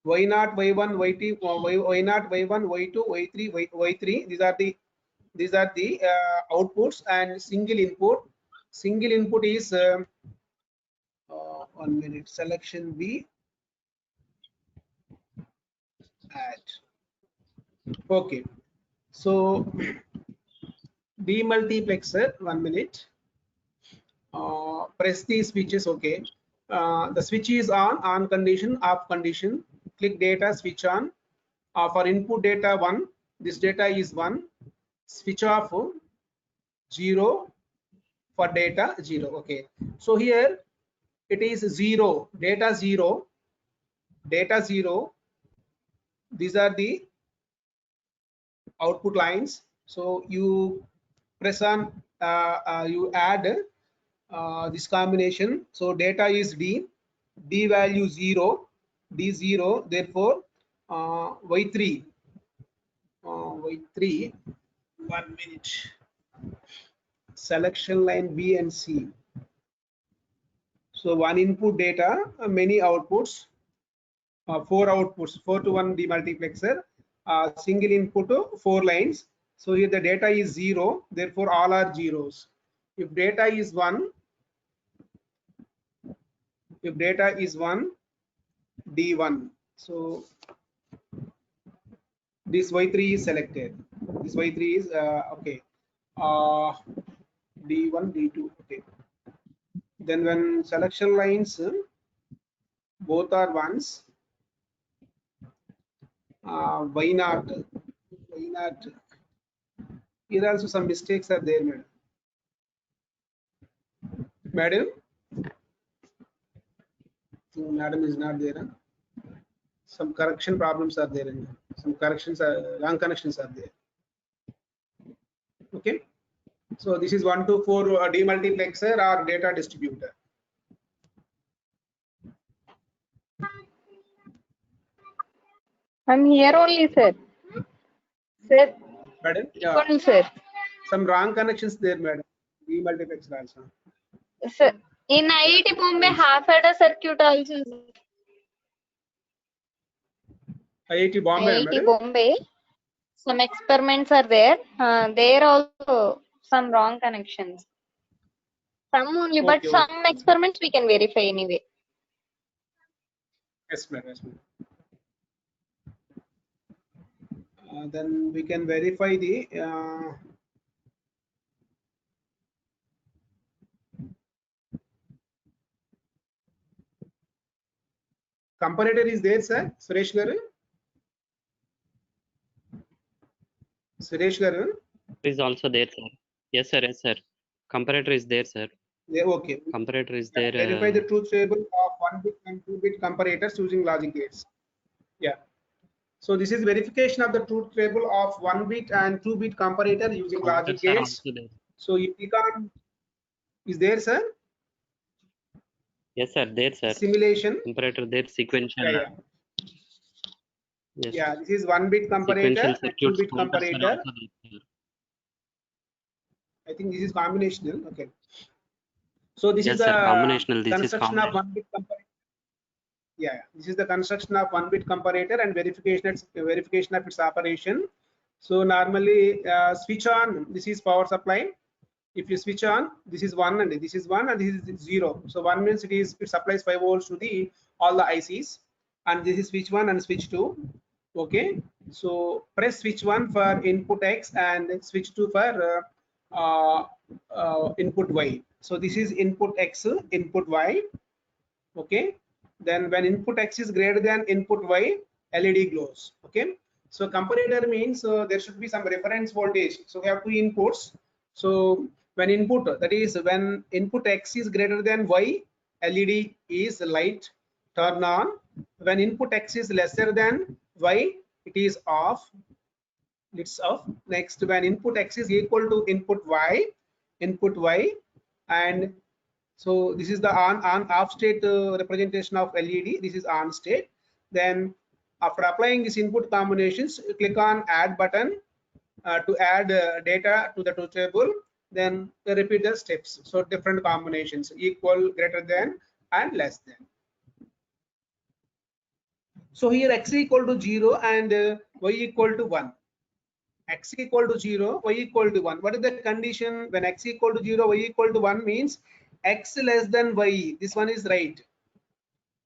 Y0, Y1, Y2, Y0, Y1, Y2, Y3, Y3. These are the outputs, and single input. Single input is 1 minute. Selection B. Add. Okay. So demultiplexer. 1 minute. Press the switches. Okay. The switch is on condition, off condition. Click data, switch on. For input data 1, this data is 1. Switch off 0 for data 0. Okay. So here it is 0, data 0. These are the output lines. So you press on, you add this combination. So data is D value 0, D0. Therefore Y3. 1 minute. Selection line B and C. So one input data, many outputs, 4 outputs, 4 to 1 demultiplexer, single input, 4 lines. So here the data is 0, therefore all are zeros. If data is 1, D1. So this Y3 is selected. This Y3 is okay. D1, D2. Okay. Then when selection lines both are ones, Y0. Here also some mistakes are there, madam. Madam is not there. Huh? Some correction problems are there. Some corrections are wrong connections are there. Okay. So this is 1 to 4 demultiplexer or data distributor. I'm here only, sir. Sir. Madam? Yeah. Only, sir. Some wrong connections there, madam. Demultiplexer also. Sir, in IIT Bombay, half adder circuit also. IIT Bombay, IIT madam. Bombay, some experiments are there. There also some wrong connections. Some only, but Okay, some okay. experiments we can verify anyway. Yes, madam. Then we can verify the comparator is there, sir. Suresh garu. Is also there, sir. Yes, sir. Comparator is there, sir. Yeah, okay. Comparator is there. Verify the truth table of 1-bit and 2-bit comparators using logic gates. Yeah. So this is verification of the truth table of 1-bit and 2-bit comparator using logic gates. So you click on, is there, sir? Yes, sir. There, sir. Simulation. Comparator there, sequential. Yeah. Yes. Yeah, this is 1-bit Sequential comparator and circuits, 2-bit counters are comparator. also there, sir. I think this is combinational. Okay. So this Yes, is sir. the Combinational. This is construction of combinational. 1-bit comparator. Yeah, this is the construction of 1-bit comparator and verification of its operation. So normally switch on, this is power supply. If you switch on, this is 1 and this is 1 and this is 0. So 1 means it supplies 5 volts to the all the ICs, and this is switch 1 and switch 2. Okay, so press switch 1 for input X and switch 2 for input Y. So this is input X, input Y. Okay, then when input X is greater than input Y, LED glows. Okay, so comparator means there should be some reference voltage. So we have two inputs. So when input, that is when input X is greater than Y, LED is light, turn on. When input X is lesser than Y, it is off. It's off. Next, when input X is equal to input Y, and so this is the on off state representation of LED. This is on state. Then after applying this input combinations, click on add button to add data to the truth table. Then repeat the steps. So different combinations: equal, greater than, and less than. So here X equal to 0 and Y equal to 1. X equal to 0, Y equal to 1. What is the condition? When X equal to 0, Y equal to 1 means X less than Y. This one is right.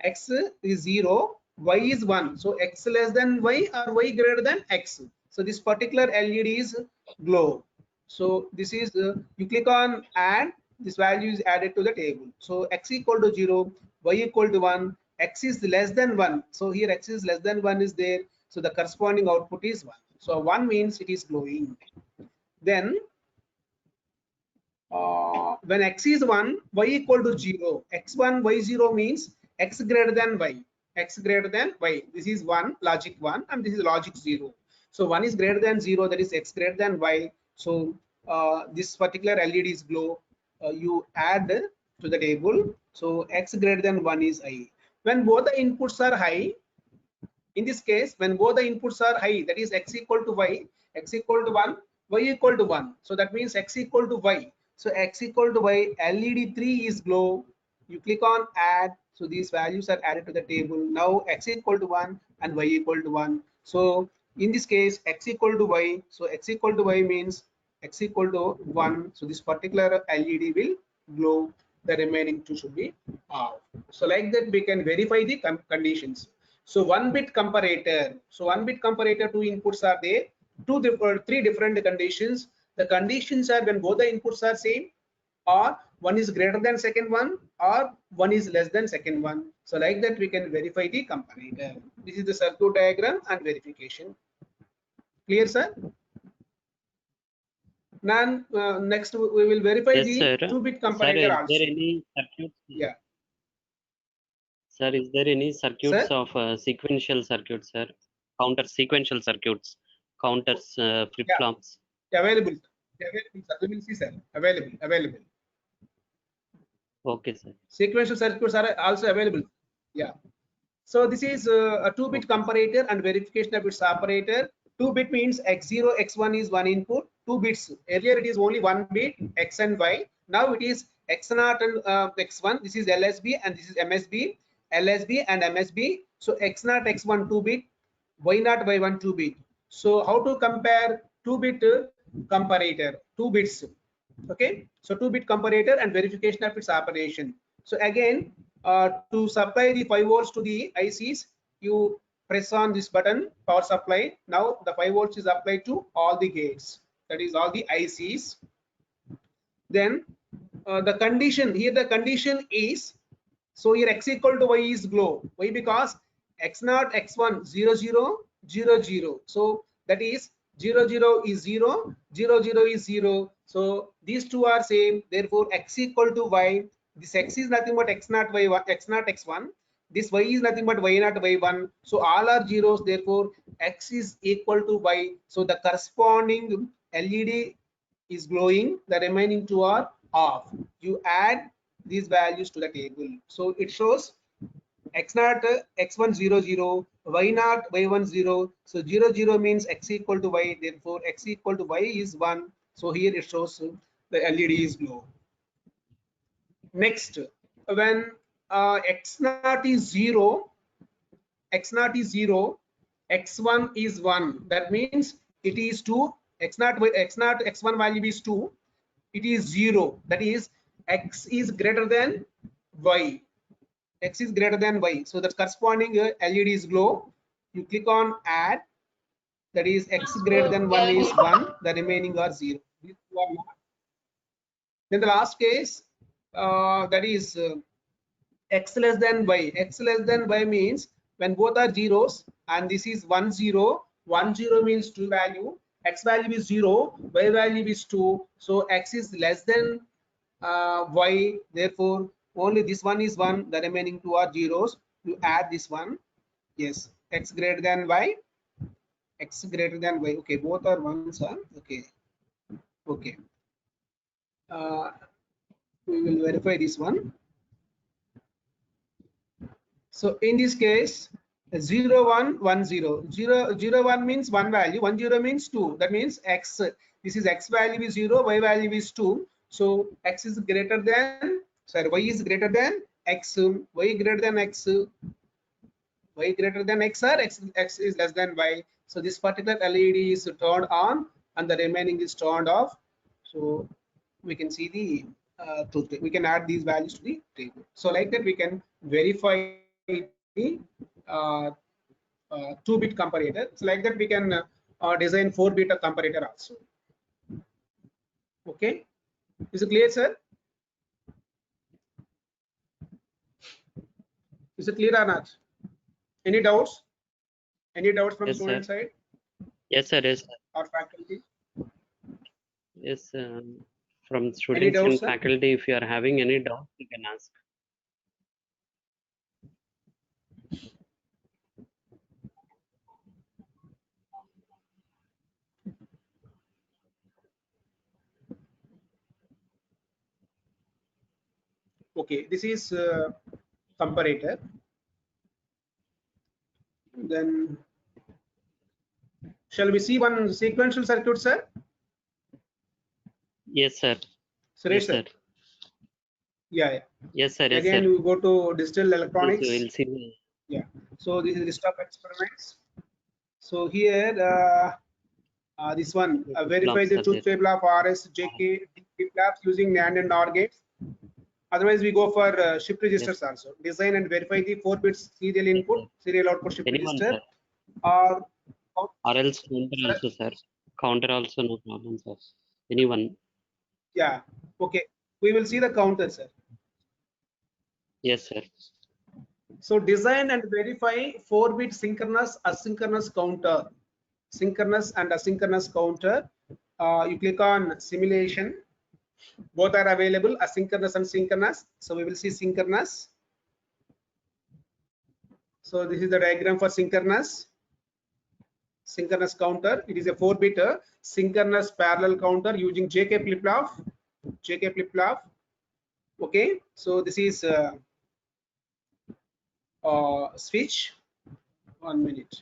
X is 0, Y is 1. So X less than Y or Y greater than X. So this particular LED is glow. So this is, you click on add, this value is added to the table. So X equal to 0, Y equal to 1, X is less than 1. So here X is less than 1 is there. So the corresponding output is 1. So 1 means it is glowing. Then when X is 1, Y equal to 0. X1, Y0 means X greater than Y. X greater than Y. This is 1, logic 1, and this is logic 0. So 1 is greater than 0, that is X greater than Y. So this particular LED is glow. You add to the table. So X greater than 1 is I. When both the inputs are high, in this case, when both the inputs are high, that is X equal to Y, X equal to 1, Y equal to 1. So that means X equal to Y. So X equal to Y, LED 3 is glow. You click on add. So these values are added to the table. Now X equal to 1 and Y equal to 1. So in this case, X equal to Y. So X equal to Y means X equal to 1. So this particular LED will glow. The remaining two should be off. So like that, we can verify the conditions. So 1-bit comparator. So 1-bit comparator, two inputs are there. Three different conditions. The conditions are when both the inputs are same, or one is greater than second one, or one is less than second one. So like that, we can verify the comparator. This is the circuit diagram and verification. Clear, sir? Now next we will verify Yes, the sir. 2-bit Sir, comparator is also. there any circuits? Yeah. Sir, is there any circuits Sir? of sequential circuits, sir? Counter sequential circuits, counters, flip-flops. Available. Available, sir. We will see, sir. Available. Okay, sir. Sequential circuits are also available. Yeah. So this is a 2-bit comparator and verification of its operator. 2-bit means X0, X1 is one input, 2 bits. Earlier it is only 1 bit, X and Y. Now it is X0 and X1. This is LSB and this is MSB. LSB and MSB. So X0, X1 2-bit, Y0, Y1 2-bit. So how to compare 2-bit comparator? 2 bits. Okay. So 2-bit comparator and verification of its operation. So again, to supply the 5 volts to the ICs, you press on this button, power supply. Now the 5 volts is applied to all the gates, that is all the ICs. Then the condition here, the condition is, so here X equal to Y is glow. Why? Because X0, X1 0 0 0 0. So that is 0 0 is 0, 0 0 is 0. So these two are same. Therefore X equal to Y. This X is nothing but X0 Y1, X0 X1. This Y is nothing but Y0 Y1. So all are zeros. Therefore X is equal to Y. So the corresponding LED is glowing. The remaining two are off. You add these values to the table. So it shows x0 x1 0 0, y0 y1 0. So 0 0 means x equal to y, therefore x equal to y is 1. So here it shows the LED is glow. Next, when x0 is 0, x0 is 0, x1 is 1. That means it is 2. x0 x1 value is 2. It is 0. That is x is greater than y. X is greater than y. So the corresponding LED is glow. You click on add. That is x greater than 1 is 1. The remaining are 0. These two are not. Then the last case, that is x less than y. X less than y means when both are zeros and this is 1 0. 1 0 means 2 value. X value is 0. Y value is 2. So x is less than y. Therefore, only this one is 1. The remaining two are zeros. You add this one. Yes, x greater than y. X greater than y. Okay, both are ones. Huh? Okay. Okay. We will verify this one. So in this case, 0 1 1 0 0 0 1 means one value, 1 0 means 2. That means x, this is x value is 0, y value is 2. So x is greater than, sorry, y is greater than x, y greater than x, y greater than x, or x is less than y. So this particular LED is turned on and the remaining is turned off. So we can see the truth. We can add these values to the table. So like that we can verify the 2-bit comparator. So like that we can design 4-bit comparator also. Okay, is it clear, sir? Is it clear or not? Any doubts? Any doubts from Yes, student sir. side Yes, sir. Yes, sir. or faculty? Yes. From students doubts, and sir? faculty, if you are having any doubt, you can ask. Okay, this is comparator. Then shall we see one sequential circuit, sir? Yes, sir. Suresh, Yes, sir. sir. Yeah, yeah. Yes, sir. Yes, Again, sir. you go to digital Yes, electronics. we will see. Yeah. So this is list of experiments. So here, this one, verify the truth table of RS, JK, flip flops using NAND and NOR gates. Otherwise, we go for shift registers also. Design and verify the 4 bits serial input, serial output shift Anyone, register, sir. or Or else counter also, sir. Counter also, no problem, sir. Anyone. yeah. Okay. We will see the counter, sir. Yes, sir. So design and verify 4-bit synchronous asynchronous counter. Synchronous and asynchronous counter. You click on simulation. Both are available, asynchronous and synchronous. So we will see synchronous. So this is the diagram for synchronous. Synchronous counter. It is a 4-bit synchronous parallel counter using JK flip-flop. JK flip-flop. Okay. So this is switch. 1 minute.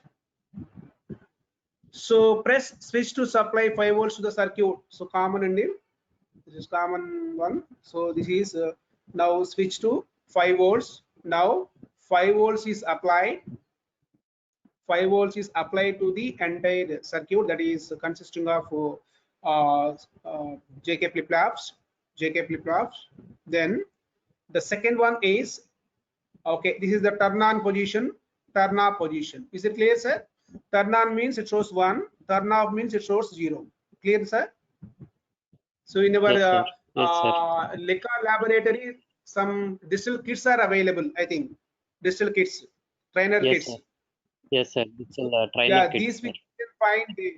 So press switch to supply 5 volts to the circuit. So common and this is common one. So this is now switch to 5 volts. Now 5 volts is applied. 5 volts is applied to the entire circuit, that is consisting of JK flip-flops. JK flip-flops. Then the second one is, okay, this is the turn on position, turn off position. Is it clear, sir? Turn on means it shows 1, turn off means it shows 0. Clear, sir? So in our Yes, sir. Yes, sir. Leica laboratory, some digital kits are available, I think. Digital kits, trainer Yes, kits. sir. Yes, sir. It's a trainer Yeah, kit, these we sir. can find.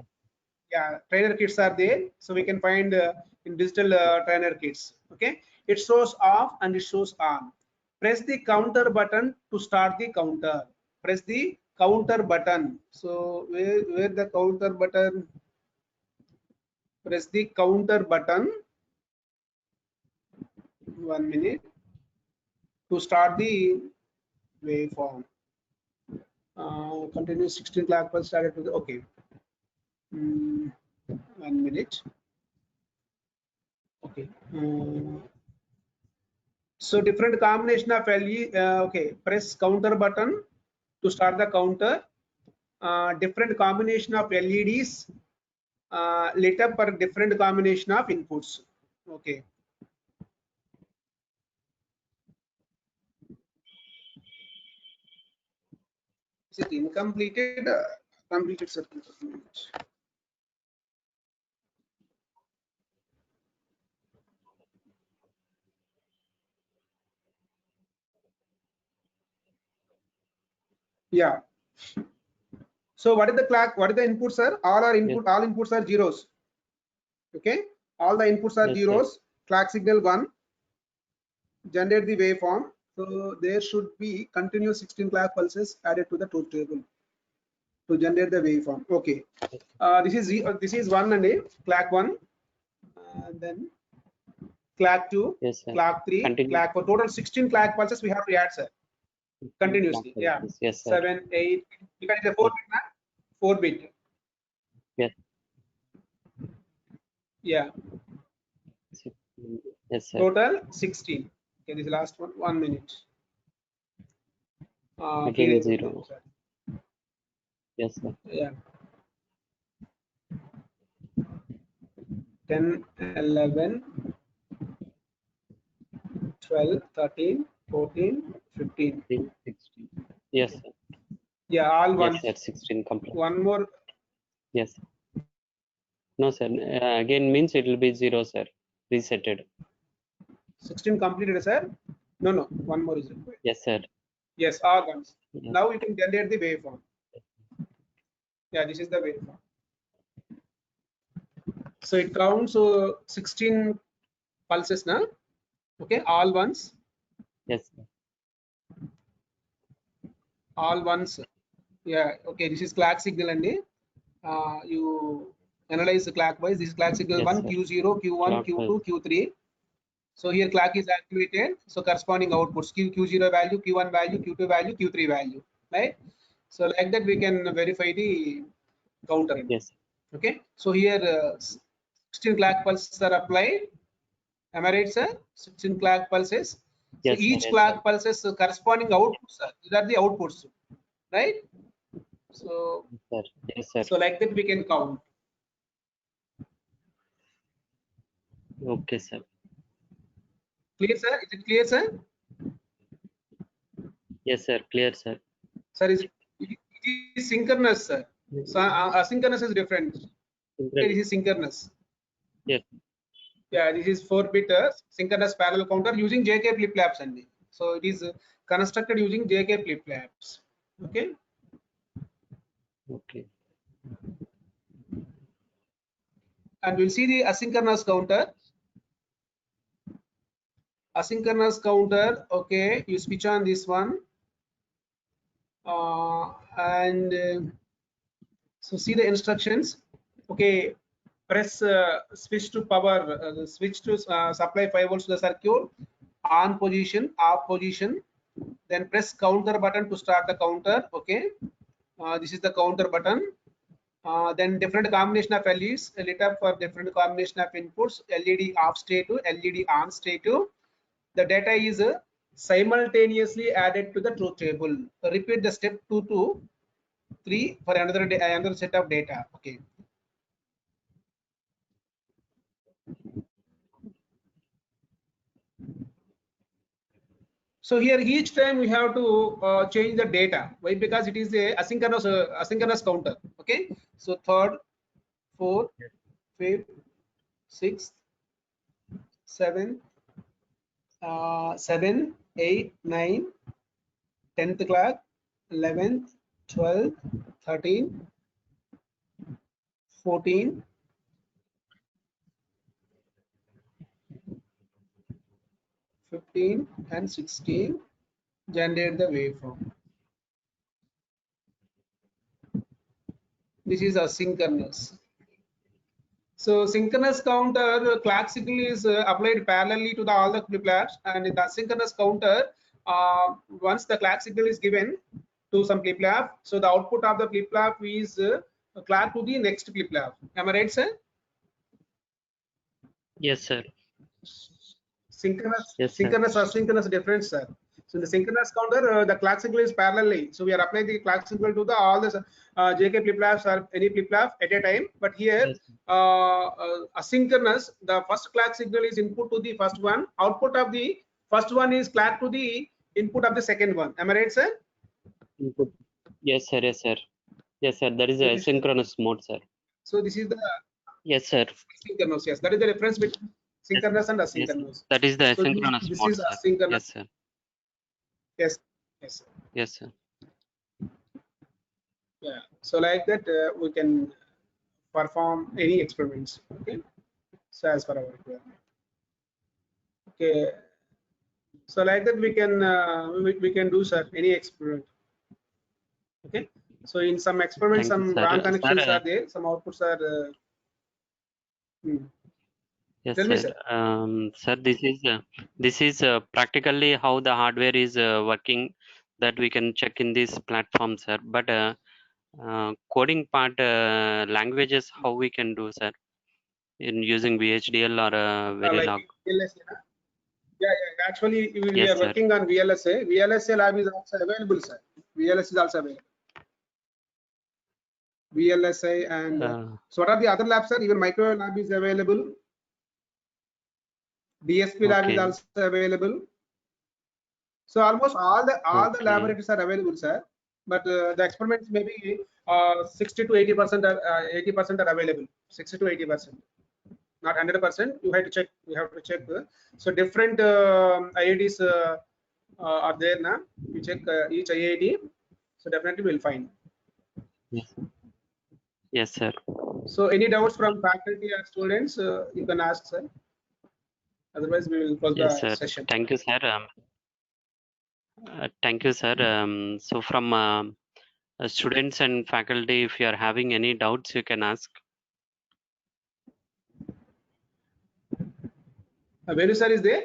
Yeah, trainer kits are there. So we can find in digital trainer kits. Okay. It shows off and it shows on. Press the counter button to start the counter. Press the counter button. So where the counter button? Press the counter button. 1 minute. to start the waveform. Continuous 16 clock pulse started to the okay. 1 minute. Okay. So different combination of LED. Okay, press counter button to start the counter. Different combination of LEDs lit up for different combination of inputs. Okay. Is it incompleted? Completed circuit. Yeah. So what is the clock? What is the inputs, sir? All are input. All inputs are zeros. Okay. All the inputs are Yes, zeros. Clock signal 1. Generate the waveform. So there should be continuous 16 clock pulses added to the truth table to generate the waveform. Okay. This is 1 and a clock 1. Then clock 2, yes, sir. clock 3, Continue. clock 4. Total 16 clock pulses we have to add, sir. Continuously. Yeah. Yes, sir. 7, 8. Because it's a 4 bit, 4 bit. Yes. Yeah. Yes, sir. Total 16. Okay, this last one, 1 minute. Again 0. Yes, sir. Yeah. 10, 11, 12, 13, 14, 15. 16. Yes, sir. Yeah, all one. Yes, sir. 16 complete. One more. Yes. No, sir. Again means it will be 0, sir. Resetted. 16 completed, sir. No, no. One more is required. Yes, sir. Yes, all ones. Yes. Now you can generate the waveform. Yeah, this is the waveform. So it counts 16 pulses now. Okay, all ones. Yes, sir. All ones. Yeah, okay, this is clock signal and you analyze the clockwise. This is clock signal Yes, 1, sir. Q0, Q1, Q2, Q3. So here clock is activated. So corresponding outputs Q0 value, Q1 value, Q2 value, Q3 value, right? So like that we can verify the counter. Yes. Okay. So here 16 clock pulses are applied. Am I right, sir? 16 clock pulses. Yes, So sir. each Yes, clock sir. pulses corresponding outputs. These are the outputs, right? So Yes, sir. Yes, sir. so like that we can count. Okay, sir. Clear, sir? Is it clear, sir? Yes, sir. Clear, sir. Sir, it is synchronous, sir. So asynchronous is different. Okay, this is synchronous. Yes. Yeah, this is 4-bit synchronous parallel counter using JK flip-flops only. So it is constructed using JK flip-flops. Okay. Okay. And we'll see the asynchronous counter. Asynchronous counter. Okay, you switch on this one. So see the instructions. Okay, press switch to power, switch to supply 5 volts to the circuit, on position, off position, then press counter button to start the counter. Okay, this is the counter button. Then different combination of LEDs lit up for different combination of inputs. LED off state to LED on state to. The data is simultaneously added to the truth table. Repeat the step 2 to 3 for another set of data. Okay. So here each time we have to change the data. Why? Because it is a asynchronous counter. Okay. So 3rd, 4th, 5th, 6th, 7th, 7, 8, 9, 10th clock, 11th, 12th, 13, 14, 15 and 16 generate the waveform. This is asynchronous. So synchronous counter clock signal is applied parallelly to all the flip-flops, and in the asynchronous counter once the clock signal is given to some flip-flop, so the output of the flip-flop is clock to the next flip-flop. Am I right, sir? Yes, sir. Synchronous, Yes, sir. synchronous, asynchronous difference, sir. So in the synchronous counter, the clock signal is parallelly. So we are applying the clock signal to the all the JK flip-flops or any flip-flop at a time. But here, Yes. asynchronous, the first clock signal is input to the first one. Output of the first one is clock to the input of the second one. Am I right, sir? Input. Yes, sir. Yes, sir. Yes, sir. That is So a this- synchronous mode, sir. So this is the Yes, sir. synchronous. Yes, that is the difference between synchronous and Yes, asynchronous. that is the So asynchronous this mode, is sir. asynchronous. Yes, sir. Yes, yes, sir. Yes, sir. Yeah. So like that, we can perform any experiments. Okay. So as per our requirement. Okay. So like that, we can do, sir, any experiment. Okay. So in some experiments, Thank you, some sir. wrong connections Sir, are there. Some outputs are. yes, Tell me, sir. sir. Sir, this is practically how the hardware is working that we can check in this platform, sir. But coding part languages, how we can do, sir, in using VHDL or Like Verilog. VLSA. Yeah. Actually, we Yes, are sir. working on VLSA. VLSA lab is also available, sir. VLSA is also available. VLSA and so what are the other labs, sir? Even microwave lab is available. DSP lab is Okay. also available. So almost all the Okay. laboratories are available, sir. But the experiments maybe 60 to 80% are 80% are available. 60 to 80%, not 100%. You have to check. You have to check. So different IITs are there now. You check each IIT. So definitely we'll find. Yes. Yes, sir. So any doubts from faculty or students, you can ask, sir. Otherwise, we will close Yes, the sir. session. Thank you, sir. Thank you, sir. So from students and faculty, if you are having any doubts, you can ask. Venu sir is there?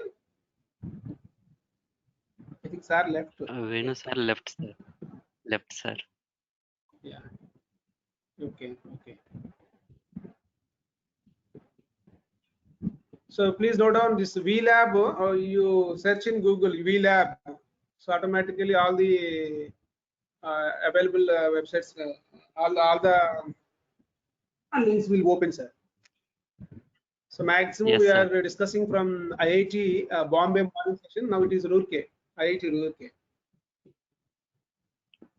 I think sir left. Venu sir left, sir. Left, sir. Yeah. Okay. Okay. So please note down this VLab, or you search in Google VLab. So automatically all the available websites, all the links will open, sir. So maximum Yes, we sir. are discussing from IIT Bombay morning session. Now it is Roorkee, IIT Roorkee.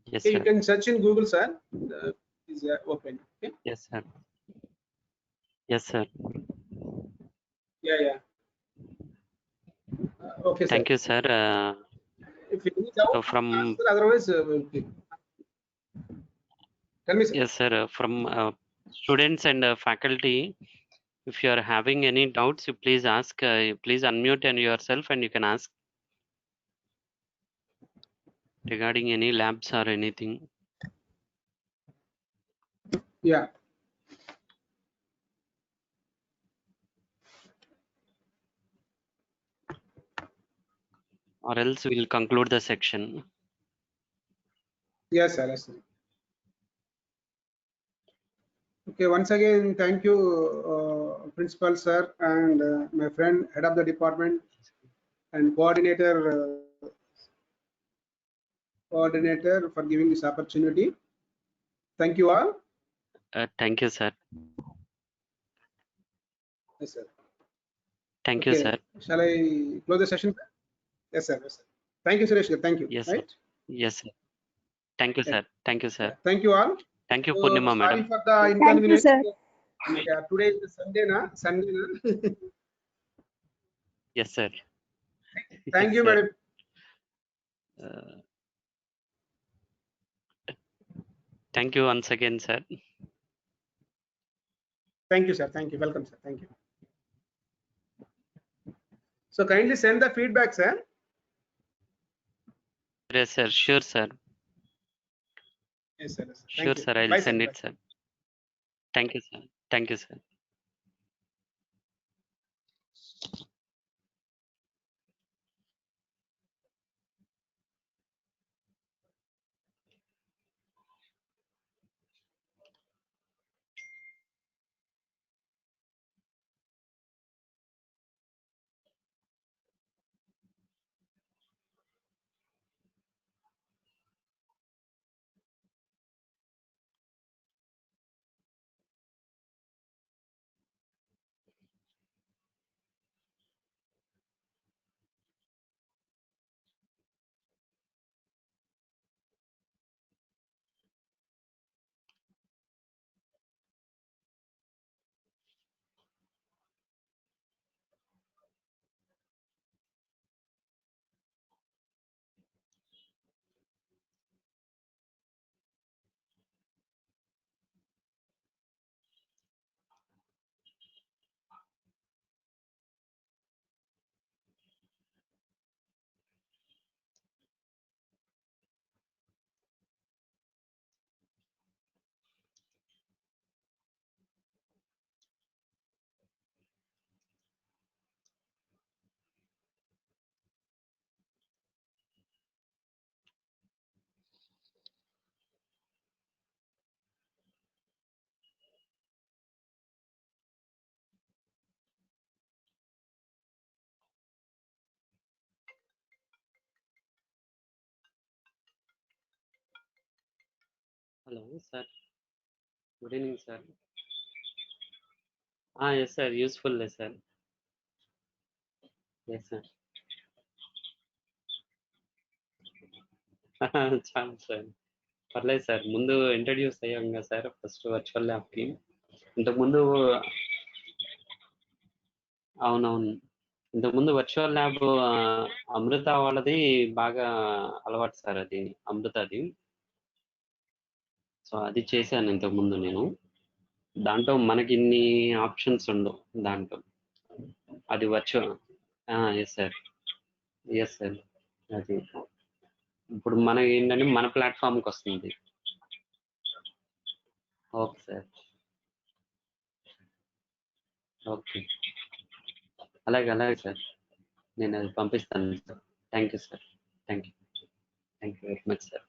Yes, Okay, you sir. can search in Google, sir. Is open. Okay. Yes, sir. Yes, sir. Yeah. Okay, sir. Thank you, sir. If you need doubt, So from answer, otherwise we'll keep. Tell me, sir. yes, sir. From students and faculty, if you are having any doubts, you please ask. Please unmute and yourself, and you can ask regarding any labs or anything. Yeah. Or else we'll conclude the section. Yes, sir. Yes, sir. Okay, once again, thank you, principal sir, and my friend, head of the department, and coordinator for giving this opportunity. Thank you all. Thank you, sir. Yes, sir. Thank you, Okay. sir. Shall I close the session? Yes, sir. Yes, sir. Thank you, Suresh. Thank you. Yes, Right? sir. Yes, sir. Thank you, Yeah. sir. Thank you, sir. Thank you all. Thank you, So, Purnima sorry madam. for the Thank you, inconvenience. sir. Yeah, today is Sunday, na? Sunday, na? Yes, sir. Thank Yes, you, sir. madam. Thank you once again, sir. Thank you, sir. Thank you. Welcome, sir. Thank you. So kindly send the feedback, sir. Yes, sir. Sure, sir. Yes, sir. Yes, sir. Sure, Thank you. sir. I'll Bye, send sir. it, sir. Thank you, sir. Thank you, sir. Hello, sir. Good evening, sir. Yes, sir. Useful, sir. Yes, sir. చాలు sir. పర్లేదు sir. ముందు introduce అయ్యాం కదా sir first virtual ల్యాబ్‌కి. ఇంతకుముందు అవునవును. ఇంతకుముందు virtual lab అమృత వాళ్ళది బాగా అలవాటు సార్ అది. అమృతది. సో, అది చేశాను ఇంతకుముందు నేను. దాంట్లో మనకిన్ని ఆప్షన్స్ ఉండవు దాంట్లో. అది virtual. Yes sir. Yes sir. అది. ఇప్పుడు మనకేంటంటే మన ప్లాట్‌ఫార్మ్‌కొస్తుంది. Okay sir. ఓకే. అలాగే, అలాగే సార్. నేనది పంపిస్తాను sir. Thank you sir. Thank you. Thank you very much sir.